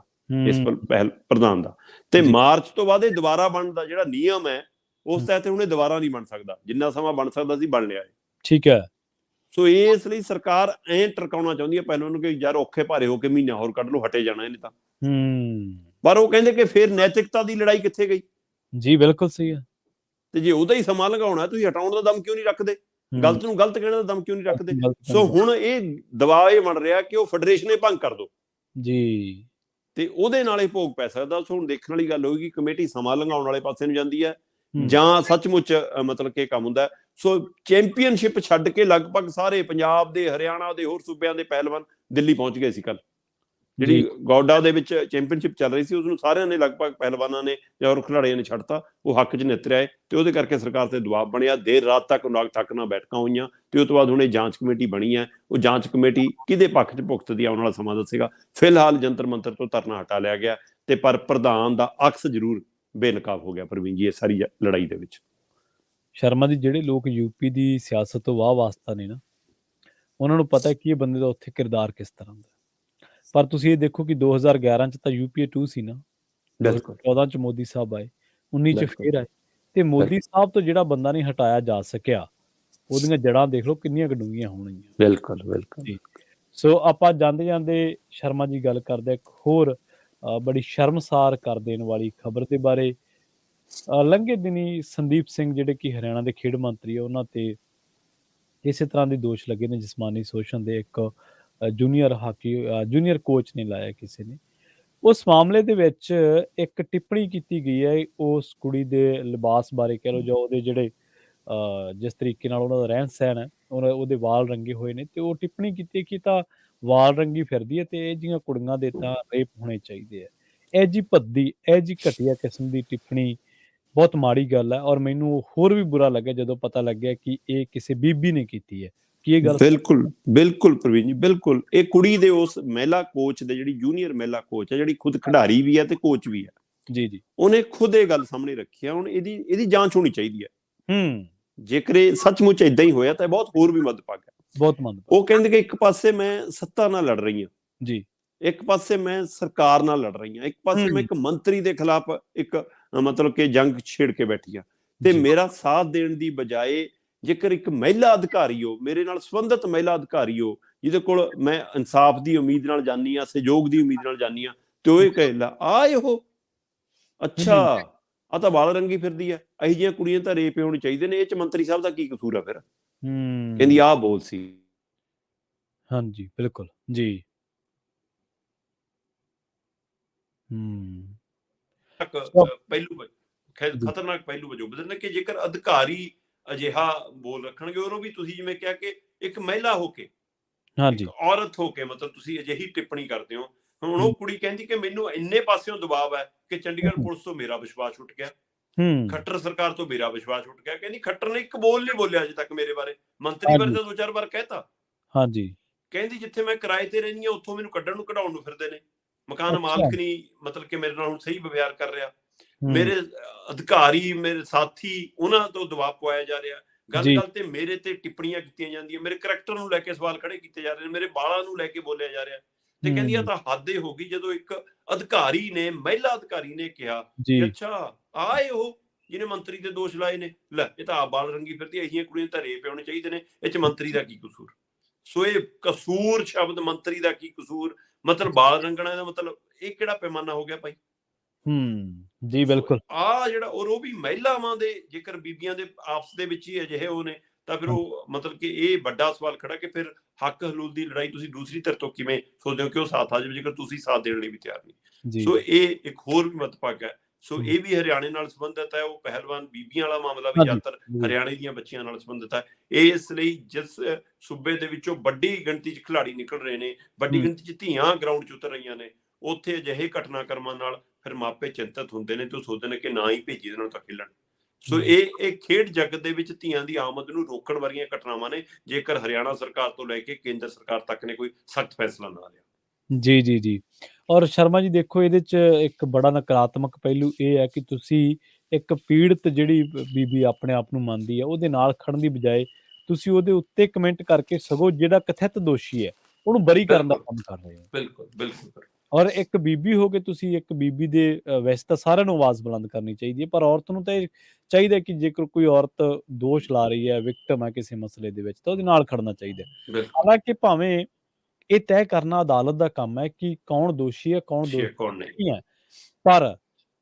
ਪ੍ਰਧਾਨ ਦਾ। ਤੇ ਮਾਰਚ ਤੋਂ ਬਾਅਦ ਇਹ ਦੁਬਾਰਾ ਬਣਨ ਦਾ ਜਿਹੜਾ ਨਿਯਮ ਹੈ, ਉਸ ਤਹਿਤ ਹੁਣ ਇਹ ਦੁਬਾਰਾ ਨਹੀਂ ਬਣ ਸਕਦਾ। ਜਿੰਨਾ ਸਮਾਂ ਬਣ ਸਕਦਾ ਸੀ ਬਣ ਲਿਆ ਹੈ। ਠੀਕ ਹੈ। ਸੋ ਇਸ ਲਈ ਸਰਕਾਰ ਐਂ ਟਰਕਾਉਣਾ ਚਾਹੁੰਦੀ ਹੈ ਪਹਿਲਾਂ ਨੂੰ ਕਿ ਯਾਰ ਔਖੇ ਭਾਰੇ ਹੋ ਕੇ ਮਹੀਨਾ ਹੋਰ ਕੱਢ ਲਓ, ਹਟੇ ਜਾਣਾ ਇਹਨੇ ਤਾਂ। ਪਰ ਉਹ ਕਹਿੰਦੇ ਕਿ ਫਿਰ ਨੈਤਿਕਤਾ ਦੀ ਲੜਾਈ ਕਿੱਥੇ ਗਈ? ਜੀ ਬਿਲਕੁਲ ਸਹੀ ਹੈ। ਤੇ ਜੇ ਉਹਦਾ ਹੀ ਸਮਾਂ ਲਗਾਉਣਾ, ਤੁਸੀਂ ਹਟਾਉਣ ਦਾ ਦਮ ਕਿਉਂ ਨਹੀਂ ਰੱਖਦੇ? ਗਲਤ ਨੂੰ ਗਲਤ ਕਹਿਣ ਦਾ ਦਮ ਕਿਉਂ ਨਹੀਂ ਰੱਖਦੇ? ਸੋ ਹੁਣ ਇਹ ਦਬਾਅ ਇਹ ਬਣ ਰਿਹਾ ਕਿ ਉਹ ਫੈਡਰੇਸ਼ਨ ਭੰਗ ਕਰ ਦਿਓ ਜੀ, ਤੇ ਉਹਦੇ ਨਾਲ ਇਹ ਭੋਗ ਪੈ ਸਕਦਾ। ਸੋ ਹੁਣ ਦੇਖਣ ਵਾਲੀ ਗੱਲ ਹੋਏਗੀ ਕਮੇਟੀ ਸਮਾਂ ਲੰਘਾਉਣ ਵਾਲੇ ਪਾਸੇ ਨੂੰ ਜਾਂਦੀ ਹੈ ਜਾਂ ਸੱਚਮੁੱਚ ਮਤਲਬ ਕਿ ਕੰਮ ਹੁੰਦਾ। ਸੋ ਚੈਂਪੀਅਨਸ਼ਿਪ ਛੱਡ ਕੇ ਲਗਭਗ ਸਾਰੇ ਪੰਜਾਬ ਦੇ, ਹਰਿਆਣਾ ਦੇ, ਹੋਰ ਸੂਬਿਆਂ ਦੇ ਪਹਿਲਵਾਨ ਦਿੱਲੀ ਪਹੁੰਚ ਗਏ ਸੀ ਕੱਲ। ਜਿਹੜੀ ਗੌਡਾ ਦੇ ਵਿੱਚ ਚੈਂਪੀਅਨਸ਼ਿਪ ਚੱਲ ਰਹੀ ਸੀ, ਉਸਨੂੰ ਸਾਰਿਆਂ ਨੇ ਲਗਭਗ ਪਹਿਲਵਾਨਾਂ ਨੇ ਜਾਂ ਹੋਰ ਖਿਡਾਰੀਆਂ ਨੇ ਛੱਡਤਾ। ਉਹ ਹੱਕ 'ਚ ਨਿੱਤਰ ਆਏ ਤੇ ਉਹਦੇ ਕਰਕੇ ਸਰਕਾਰ ਤੇ ਦਬਾਅ ਬਣਿਆ। ਦੇਰ ਰਾਤ ਤੱਕ ਥੱਕ ਨਾਲ ਬੈਠਕਾਂ ਹੋਈਆਂ ਤੇ ਉਸ ਤੋਂ ਬਾਅਦ ਹੁਣ ਇਹ ਜਾਂਚ ਕਮੇਟੀ ਬਣੀ ਹੈ। ਉਹ ਜਾਂਚ ਕਮੇਟੀ ਕਿਹਦੇ ਪੱਖ 'ਚ ਭੁਗਤਦੀ ਆਉਣ ਵਾਲਾ ਸਮਾਂ ਦੱਸੇਗਾ। ਫਿਲਹਾਲ ਜੰਤਰ ਮੰਤਰ ਤੋਂ ਧਰਨਾ ਹਟਾ ਲਿਆ ਗਿਆ ਤੇ ਪਰ ਪ੍ਰਧਾਨ ਦਾ ਅਕਸ ਜ਼ਰੂਰ ਬੇਨਕਾਬ ਹੋ ਗਿਆ ਪ੍ਰਵੀਨ ਜੀ ਇਹ ਸਾਰੀ ਲੜਾਈ ਦੇ ਵਿੱਚ। ਸ਼ਰਮਾ ਜੀ, ਜਿਹੜੇ ਲੋਕ ਯੂਪੀ ਦੀ ਸਿਆਸਤ ਤੋਂ ਵਾਹ ਵਾਸਤਾ ਨੇ ਨਾ, ਉਹਨਾਂ ਨੂੰ ਪਤਾ ਕਿ ਇਹ ਬੰਦੇ ਦਾ ਉੱਥੇ ਕਿਰਦਾਰ ਕਿਸ ਤਰ੍ਹਾਂ ਦਾ। ਪਰ ਤੁਸੀਂ ਇਹ ਦੇਖੋ ਕਿ 2011 'ਚ ਤਾਂ UPA 2 ਸੀ ਨਾ, 2014 'ਚ ਮੋਦੀ ਸਾਹਿਬ ਆਏ, 19 'ਚ ਫਿਰ ਆਏ, ਤੇ ਮੋਦੀ ਸਾਹਿਬ ਤੋਂ ਜਿਹੜਾ ਬੰਦਾ ਨਹੀਂ ਹਟਾਇਆ ਜਾ ਸਕਿਆ, ਉਹਦੀਆਂ ਜੜ੍ਹਾਂ ਦੇਖ ਲਓ ਕਿੰਨੀਆਂ ਡੂੰਘੀਆਂ ਹੋਣਗੀਆਂ। ਬਿਲਕੁਲ ਬਿਲਕੁਲ। ਸੋ ਆਪਾਂ ਜਾਂਦੇ ਜਾਂਦੇ ਸ਼ਰਮਾ ਜੀ ਗੱਲ ਕਰਦੇ ਇੱਕ ਹੋਰ ਬੜੀ ਸ਼ਰਮਸਾਰ ਕਰ ਦੇਣ ਵਾਲੀ ਖਬਰ ਦੇ ਬਾਰੇ। ਲੰਘੇ ਦਿਨੀ ਸੰਦੀਪ ਸਿੰਘ, ਜਿਹੜੇ ਕਿ ਹਰਿਆਣਾ ਦੇ ਖੇਡ ਮੰਤਰੀ ਆ, ਉਹਨਾਂ ਤੇ ਇਸੇ ਤਰ੍ਹਾਂ ਦੇ ਦੋਸ਼ ਲੱਗੇ ਨੇ ਜਿਸਮਾਨੀ ਸ਼ੋਸ਼ਣ ਦੇ। ਇੱਕ ਜੂਨੀਅਰ ਕੋਚ ਨੇ ਲਾਇਆ ਕਿਸੇ ਨੇ। ਉਸ ਮਾਮਲੇ ਦੇ ਵਿੱਚ ਇੱਕ ਟਿੱਪਣੀ ਕੀਤੀ ਗਈ ਹੈ ਉਸ ਕੁੜੀ ਦੇ ਲਿਬਾਸ ਬਾਰੇ, ਕਹਿ ਲਓ, ਜਾਂ ਉਹਦੇ ਜਿਹੜੇ ਜਿਸ ਤਰੀਕੇ ਨਾਲ ਉਹਨਾਂ ਦਾ ਰਹਿਣ ਸਹਿਣ ਹੈ, ਉਹਦੇ ਵਾਲ ਰੰਗੇ ਹੋਏ ਨੇ, ਤੇ ਉਹ ਟਿੱਪਣੀ ਕੀਤੀ ਕਿ ਤਾਂ ਵਾਲ ਰੰਗੀ ਫਿਰਦੀ ਹੈ ਤੇ ਇਹ ਜਿਹੀਆਂ ਕੁੜੀਆਂ ਦੇ ਤਾਂ ਰੇਪ ਹੋਣੇ ਚਾਹੀਦੇ ਆ। ਇਹ ਜੀ ਭੱਦੀ, ਇਹ ਜੀ ਘਟੀਆ ਕਿਸਮ ਦੀ ਟਿੱਪਣੀ ਬਹੁਤ ਮਾੜੀ ਗੱਲ ਹੈ। ਔਰ ਮੈਨੂੰ ਹੋਰ ਵੀ ਬੁਰਾ ਲੱਗਿਆ ਜਦੋਂ ਪਤਾ ਲੱਗਿਆ ਕਿ ਇਹ ਕਿਸੇ ਬੀਬੀ ਨੇ ਕੀਤੀ ਹੈ। ਕੀ ਇਹ ਗੱਲ? ਬਿਲਕੁਲ ਬਿਲਕੁਲ ਪ੍ਰਵੀਨ ਜੀ, ਬਿਲਕੁਲ। ਇਹ ਕੁੜੀ ਦੇ ਉਸ ਮਹਿਲਾ ਕੋਚ ਦੇ, ਜਿਹੜੀ ਜੂਨੀਅਰ ਮਹਿਲਾ ਕੋਚ ਹੈ, ਜਿਹੜੀ ਖੁਦ ਖਿਡਾਰੀ ਵੀ ਹੈ ਤੇ ਕੋਚ ਵੀ ਹੈ, ਜੀ ਜੀ, ਉਹਨੇ ਖੁਦ ਇਹ ਗੱਲ ਸਾਹਮਣੇ ਰੱਖੀ ਹੈ। ਹੁਣ ਇਹਦੀ ਜਾਂਚ ਹੋਣੀ ਚਾਹੀਦੀ ਹੈ। ਜੇਕਰ ਇਹ ਸੱਚਮੁੱਚ ਏਦਾਂ ਹੀ ਹੋਇਆ ਤਾਂ ਬਹੁਤ ਹੋਰ ਵੀ ਮੰਦਭਾਗਾ ਹੈ, ਬਹੁਤ ਮੰਦਭਾਗਾ। ਉਹ ਕਹਿੰਦੇ ਕਿ ਇੱਕ ਪਾਸੇ ਮੈਂ ਸੱਤਾ ਨਾਲ ਲੜ ਰਹੀ ਹਾਂ ਜੀ, ਇੱਕ ਪਾਸੇ ਮੈਂ ਸਰਕਾਰ ਨਾਲ ਲੜ ਰਹੀ ਹਾਂ, ਇੱਕ ਪਾਸੇ ਮੈਂ ਇੱਕ ਮੰਤਰੀ ਦੇ ਖਿਲਾਫ ਇੱਕ ਮਤਲਬ ਕਿ ਜੰਗ ਛੇੜ ਕੇ ਬੈਠੀ ਹਾਂ, ਤੇ ਮੇਰਾ ਸਾਥ ਦੇਣ ਦੀ ਬਜਾਏ ਜੇਕਰ ਇੱਕ ਮਹਿਲਾ ਅਧਿਕਾਰੀ ਹੋ, ਮੇਰੇ ਨਾਲ ਸੰਬੰਧਿਤ ਮਹਿਲਾ ਅਧਿਕਾਰੀ ਹੋ, ਜਿਹਦੇ ਕੋਲ ਮੈਂ ਇਨਸਾਫ ਦੀ ਉਮੀਦ ਨਾਲ ਜਾਂਦੀ ਹਾਂ, ਸਹਿਯੋਗ ਦੀ ਉਮੀਦ ਨਾਲ ਜਾਂਦੀ ਹਾਂ, ਤੇ ਉਹ ਇਹ ਕਹੇ ਲਾ ਆ ਇਹੋ ਅੱਛਾ ਆ ਤਾਂ ਵਾਲ ਰੰਗੀ ਫਿਰਦੀ ਹੈ, ਇਹੋ ਜਿਹੀਆਂ ਕੁੜੀਆਂ ਤਾਂ ਰੇਪ ਹੋਣੇ ਚਾਹੀਦੇ ਨੇ, ਇਹ ਚ ਮੰਤਰੀ ਸਾਹਿਬ ਦਾ ਕੀ ਕਸੂਰ ਆ ਫਿਰ? ਕਹਿੰਦੀ ਆਹ ਬੋਲ ਸੀ। ਹਾਂਜੀ ਬਿਲਕੁਲ ਜੀ। ਹੂੰ ਪਹਿਲੂ ਜੀ ਖਤਰਨਾਕ ਪਹਿਲੂ ਵਜੋਂ ਬਦਲਣਾ ਕਿ ਜੇਕਰ ਅਧਿਕਾਰੀ ਅਜਿਹਾ ਬੋਲ ਰੱਖਣਗੇ, ਉਹਨੂੰ ਵੀ ਤੁਸੀਂ ਜਿਵੇਂ ਕਿਹਾ ਕਿ ਇੱਕ ਮਹਿਲਾ ਹੋ ਕੇ, ਇੱਕ ਹਾਂਜੀ ਔਰਤ ਹੋ ਕੇ ਮਤਲਬ ਤੁਸੀਂ ਅਜਿਹੀ ਟਿੱਪਣੀ ਕਰਦੇ ਹੋ। ਹੁਣ ਹੂੰ ਉਹ ਕੁੜੀ ਕਹਿੰਦੀ ਕਿ ਮੈਨੂੰ ਇੰਨੇ ਪਾਸਿਓਂ ਦਬਾਅ ਹੈ ਕਿ ਚੰਡੀਗੜ੍ਹ ਹੂੰ ਪੁਲਿਸ ਤੋਂ ਮੇਰਾ ਵਿਸ਼ਵਾਸ ਉੱਠ ਗਿਆ, ਹੂੰ ਖੱਟਰ ਸਰਕਾਰ ਤੋਂ ਮੇਰਾ ਵਿਸ਼ਵਾਸ ਉੱਠ ਗਿਆ। ਕਹਿੰਦੀ ਖੱਟਰ ਨੇ ਇੱਕ ਬੋਲ ਨਹੀਂ ਬੋਲਿਆ ਅਜੇ ਤੱਕ ਮੇਰੇ ਬਾਰੇ, ਮੰਤਰੀ ਬਾਰੇ ਹਾਂਜੀ ਤਾਂ 2-4 ਵਾਰ ਕਹਿਤਾ। ਹਾਂਜੀ ਕਹਿੰਦੀ ਜਿੱਥੇ ਮੈਂ ਕਿਰਾਏ ਤੇ ਰਹਿੰਦੀ ਹਾਂ ਉੱਥੋਂ ਮੈਨੂੰ ਕੱਢਣ ਨੂੰ ਕਢਾਉਣ ਨੂੰ ਫਿਰਦੇ ਨੇ, ਮਕਾਨ ਅੱਛਾ ਮਾਲਕ ਨਹੀਂ ਮਤਲਬ ਕਿ ਮੇਰੇ ਨਾਲ ਹੁਣ ਸਹੀ ਵਿਵਹਾਰ ਕਰ ਰਿਹਾ, ਹੂੰ ਮੇਰੇ ਅਧਿਕਾਰੀ ਮੇਰੇ ਸਾਥੀ ਉਹਨਾਂ ਤੋਂ ਦਬਾਅ ਪਵਾਇਆ ਜਾ ਰਿਹਾ, ਗੱਲ ਜੀ ਗੱਲ ਤੇ ਮੇਰੇ ਤੇ ਟਿੱਪਣੀਆਂ ਕੀਤੀਆਂ ਜਾਂਦੀਆਂ, ਮੇਰੇ ਕਰੈਕਟਰ ਨੂੰ ਲੈ ਕੇ ਸਵਾਲ ਖੜੇ ਕੀਤੇ ਜਾ ਰਹੇ ਨੇ, ਮੇਰੇ ਬਾਲਾਂ ਨੂੰ ਲੈ ਕੇ ਬੋਲਿਆ ਜਾ ਰਿਹਾ। ਤੇ ਕਹਿੰਦੀ ਆ ਹੂੰ ਤਾਂ ਹੱਦ ਹੋ ਗਈ ਜਦੋਂ ਇੱਕ ਅਧਿਕਾਰੀ ਨੇ, ਮਹਿਲਾ ਅਧਿਕਾਰੀ ਨੇ ਕਿਹਾ ਕਿ ਜੀ ਅੱਛਾ ਆਏ ਉਹ ਜਿਹਨੇ ਮੰਤਰੀ ਤੇ ਦੋਸ਼ ਲਾਏ ਨੇ, ਲੈ ਇਹ ਤਾਂ ਆਪ ਬਾਲ ਰੰਗੀ ਫਿਰਦੀ, ਇਹੀਆਂ ਕੁੜੀਆਂ ਤਾਂ ਰੇਪ ਹੋਣੇ ਚਾਹੀਦੇ ਨੇ, ਇਹ ਚ ਮੰਤਰੀ ਦਾ ਕੀ ਕਸੂਰ? ਸੋ ਇਹ ਕਸੂਰ ਸ਼ਬਦ ਮੰਤਰੀ ਦਾ ਕੀ ਕਸੂਰ, ਮਤਲਬ ਬਾਲ ਰੰਗਣਾ ਦਾ ਮਤਲਬ ਇਹ ਕਿਹੜਾ ਪੈਮਾਨਾ ਹੋ ਗਿਆ ਭਾਈ? ਜੀ ਸੋ ਬਿਲਕੁਲ ਆ ਜਿਹੜਾ ਉਹ ਵੀ ਮਹਿਲਾਵਾਂ ਦੇ, ਜੇਕਰ ਬੀਬੀਆਂ ਦੇ ਆਪਸ ਦੇ ਵਿੱਚ ਹੀ ਅਜਿਹੇ ਉਹ ਨੇ, ਤਾਂ ਫਿਰ ਹਾਂਜੀ ਉਹ ਮਤਲਬ ਕਿ ਇਹ ਵੱਡਾ ਸਵਾਲ ਖੜਾ ਕਿ ਫਿਰ ਹੱਕ ਹਲੂਲ ਦੀ ਲੜਾਈ ਤੁਸੀਂ ਦੂਸਰੀ ਧਿਰ ਤੋਂ ਕਿਵੇਂ ਸੋਚਦੇ ਹੋ ਕਿ ਉਹ ਸਾਥ ਆ ਜਾਵੇ, ਜੇਕਰ ਤੁਸੀਂ ਸਾਥ ਦੇਣ ਲਈ ਵੀ ਤਿਆਰ ਨਹੀਂ। ਜੀ ਸੋ ਜੀ ਇਹ ਇੱਕ ਹੋਰ ਵੀ ਮਤਭਾਗਾ ਹੈ। ਸੋ ਹੂੰ ਇਹ ਵੀ ਹਰਿਆਣੇ ਨਾਲ ਸੰਬੰਧਿਤ ਹੈ, ਉਹ ਪਹਿਲਵਾਨ ਬੀਬੀਆਂ ਵਾਲਾ ਮਾਮਲਾ ਵੀ ਹਾਂਜੀ ਜ਼ਿਆਦਾਤਰ ਜੀ ਹਰਿਆਣੇ ਦੀਆਂ ਬੱਚੀਆਂ ਨਾਲ ਸੰਬੰਧਿਤ ਹੈ। ਇਸ ਲਈ ਜਿਸ ਸੂਬੇ ਦੇ ਵਿੱਚੋਂ ਵੱਡੀ ਗਿਣਤੀ 'ਚ ਖਿਡਾਰੀ ਨਿਕਲ ਰਹੇ ਨੇ, ਵੱਡੀ ਹੂੰ ਗਿਣਤੀ 'ਚ ਧੀਆਂ ਗਰਾਊਂਡ 'ਚ ਉਤਰ ਰਹੀਆਂ ਨੇ, ਉੱਥੇ ਅਜਿਹੇ ਘਟਨਾਕ੍ਰਮਾਂ ਨਾਲ ਫਿਰ ਮਾਪੇ ਚਿੰਤਤ ਹੁੰਦੇ ਨੇ ਤੇ ਉਹ ਸੋਚਦੇ ਨੇ ਕਿ ਨਾ ਹੀ ਭੇਜੀ ਇਹਨਾਂ ਨੂੰ ਤਾਂ ਖੇਲਣ। ਸੋ ਹੂੰ ਇਹ ਖੇਡ ਜਗਤ ਦੇ ਵਿੱਚ ਧੀਆਂ ਦੀ ਆਮਦ ਨੂੰ ਰੋਕਣ ਵਾਲੀਆਂ ਘਟਨਾਵਾਂ ਨੇ, ਜੇਕਰ ਹਰਿਆਣਾ ਸਰਕਾਰ ਤੋਂ ਲੈ ਕੇ ਕੇਂਦਰ ਸਰਕਾਰ ਤੱਕ ਨੇ ਕੋਈ ਸਖਤ ਫੈਸਲਾ ਨਾ ਲਿਆ। ਜੀ, ਜੀ, ਜੀ। ਔਰ ਸ਼ਰਮਾ ਜੀ ਦੇਖੋ ਇਹਦੇ 'ਚ ਇੱਕ ਬੜਾ ਨਕਾਰਾਤਮਕ ਪਹਿਲੂ ਇਹ ਹੈ ਕਿ ਤੁਸੀਂ ਇੱਕ ਪੀੜਤ ਜਿਹੜੀ ਬੀਬੀ ਆਪਣੇ ਆਪ ਨੂੰ ਮੰਨਦੀ ਹੈ, ਉਹਦੇ ਨਾਲ ਖੜਨ ਦੀ ਬਜਾਏ ਤੁਸੀਂ ਉਹਦੇ ਉੱਤੇ ਕਮੈਂਟ ਕਰਕੇ ਸਗੋਂ ਜਿਹੜਾ ਕਥਿਤ ਦੋਸ਼ੀ ਹੈ, ਉਹਨੂੰ ਬਰੀ ਕਰਨ ਦਾ ਬਿਲਕੁਲ ਕੰਮ ਕਰ ਰਹੇ ਹੋ। ਬਿਲਕੁਲ ਬਿਲਕੁਲ ਔਰ ਇੱਕ ਬੀਬੀ ਹੋ ਕੇ ਤੁਸੀਂ ਇੱਕ ਬੀਬੀ ਦੇ ਵੈਸੇ ਤਾਂ ਸਾਰਿਆਂ ਨੂੰ ਆਵਾਜ਼ ਬੁਲੰਦ ਕਰਨੀ ਚਾਹੀਦੀ ਹੈ, ਪਰ ਔਰਤ ਨੂੰ ਤਾਂ ਇਹ ਚਾਹੀਦਾ ਕਿ ਜੇਕਰ ਕੋਈ ਔਰਤ ਦੋਸ਼ ਲਾ ਰਹੀ ਹੈ, ਵਿਕਟਮ ਹੈ ਕਿਸੇ ਮਸਲੇ ਦੇ ਵਿੱਚ, ਤਾਂ ਉਹਦੇ ਨਾਲ ਖੜਨਾ ਚਾਹੀਦਾ ਹੈ। ਬਿਲਕੁਲ ਹਾਲਾਂਕਿ ਭਾਵੇਂ ਇਹ ਤੈਅ ਕਰਨਾ ਅਦਾਲਤ ਦਾ ਕੰਮ ਹੈ ਕਿ ਕੌਣ ਦੋਸ਼ੀ ਹੈ, ਕੌਣ ਸ਼ੇਰ ਦੋਸ਼ੀ ਕੌਣ ਨਹੀਂ ਨਹੀਂ ਹੈ। ਪਰ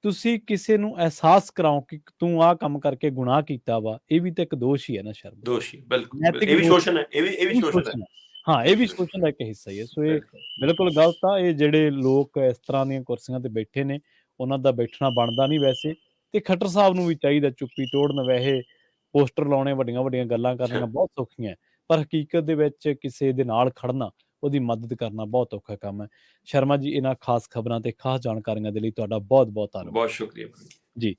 ਤੁਸੀਂ ਕਿਸੇ ਨੂੰ ਅਹਿਸਾਸ ਕਰਾਓ ਕਿ ਤੂੰ ਆਹ ਕੰਮ ਕਰਕੇ ਗੁਨਾਹ ਕੀਤਾ ਵਾ, ਇਹ ਵੀ ਤਾਂ ਇੱਕ ਦੋਸ਼ ਹੀ ਹੈ ਨਾ ਸ਼ਰਮ। ਦੋਸ਼ੀ, ਬਿਲਕੁਲ ਨੈਤਿਕ ਇਹ ਵੀ ਦੋਸ਼ ਸ਼ੋਸ਼ਣ ਹੈ, ਇਹ ਵੀ ਵੀ ਸ਼ੋਸ਼ਣ ਹੈ। ਸ਼ੋਸ਼ਣ ਹੈ। ਹਾਂ, ਇਹ ਵੀ ਸ਼ੋਸ਼ਣ ਦਾ ਇੱਕ ਹਿੱਸਾ ਹੀ ਹੈ। ਸੋ ਇਹ ਬਿਲਕੁਲ ਬਿਲਕੁਲ ਗਲਤ ਆ। ਇਹ ਜਿਹੜੇ ਲੋਕ ਇਸ ਤਰ੍ਹਾਂ ਦੀਆਂ ਕੁਰਸੀਆਂ ਤੇ ਬੈਠੇ ਨੇ, ਉਹਨਾਂ ਦਾ ਬੈਠਣਾ ਬਣਦਾ ਨਹੀਂ ਵੈਸੇ। ਤੇ ਖੱਟਰ ਸਾਹਿਬ ਨੂੰ ਵੀ ਚਾਹੀਦਾ ਚੁੱਪੀ ਤੋੜਨ। ਵੈਸੇ ਪੋਸਟਰ ਲਾਉਣੇ, ਵੱਡੀਆਂ-ਵੱਡੀਆਂ ਗੱਲਾਂ ਕਰਨੀਆਂ ਬਹੁਤ ਸੌਖੀਆਂ, ਪਰ ਹਕੀਕਤ ਦੇ ਵਿੱਚ ਕਿਸੇ ਦੇ ਨਾਲ ਖੜਨਾ, ਉਹਦੀ ਮਦਦ ਕਰਨਾ ਬਹੁਤ ਔਖਾ ਕੰਮ ਹੈ। ਸ਼ਰਮਾ ਜੀ, ਇਹਨਾਂ ਖਾਸ ਖਬਰਾਂ ਤੇ ਖਾਸ ਜਾਣਕਾਰੀਆਂ ਦੇ ਲਈ ਤੁਹਾਡਾ ਬਹੁਤ-ਬਹੁਤ ਧੰਨਵਾਦ। ਬਹੁਤ ਸ਼ੁਕਰੀਆ। ਜੀ।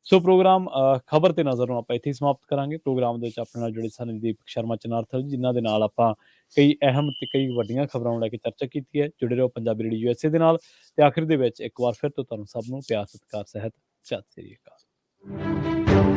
ਸੋ ਪ੍ਰੋਗਰਾਮ ਖਬਰ ਤੇ ਨਜ਼ਰ ਨੂੰ ਆਪਾਂ ਇੱਥੇ ਹੀ ਸਮਾਪਤ ਕਰਾਂਗੇ। ਪ੍ਰੋਗਰਾਮ ਦੇ ਵਿੱਚ ਆਪਣੇ ਨਾਲ ਜੁੜੇ ਸਨ ਦੀਪਕ ਸ਼ਰਮਾ ਚਨਾਰਥਲ, ਜਿਨ੍ਹਾਂ ਦੇ ਨਾਲ ਆਪਾਂ ਕਈ ਅਹਿਮ ਤੇ ਕਈ ਵੱਡੀਆਂ ਖਬਰਾਂ ਨੂੰ ਲੈ ਕੇ ਚਰਚਾ ਕੀਤੀ ਹੈ। ਜੁੜੇ ਰਹੋ ਪੰਜਾਬੀ ਰੇਡੀਓ USA ਦੇ ਨਾਲ। ਤੇ ਆਖਿਰ ਦੇ ਵਿੱਚ ਇੱਕ ਵਾਰ ਫਿਰ ਤੋਂ ਤੁਹਾਨੂੰ ਸਭ ਨੂੰ ਪਿਆਰ ਸਤਿਕਾਰ ਸਹਿਤ ਸਤਿ ਸ੍ਰੀ ਅਕਾਲ।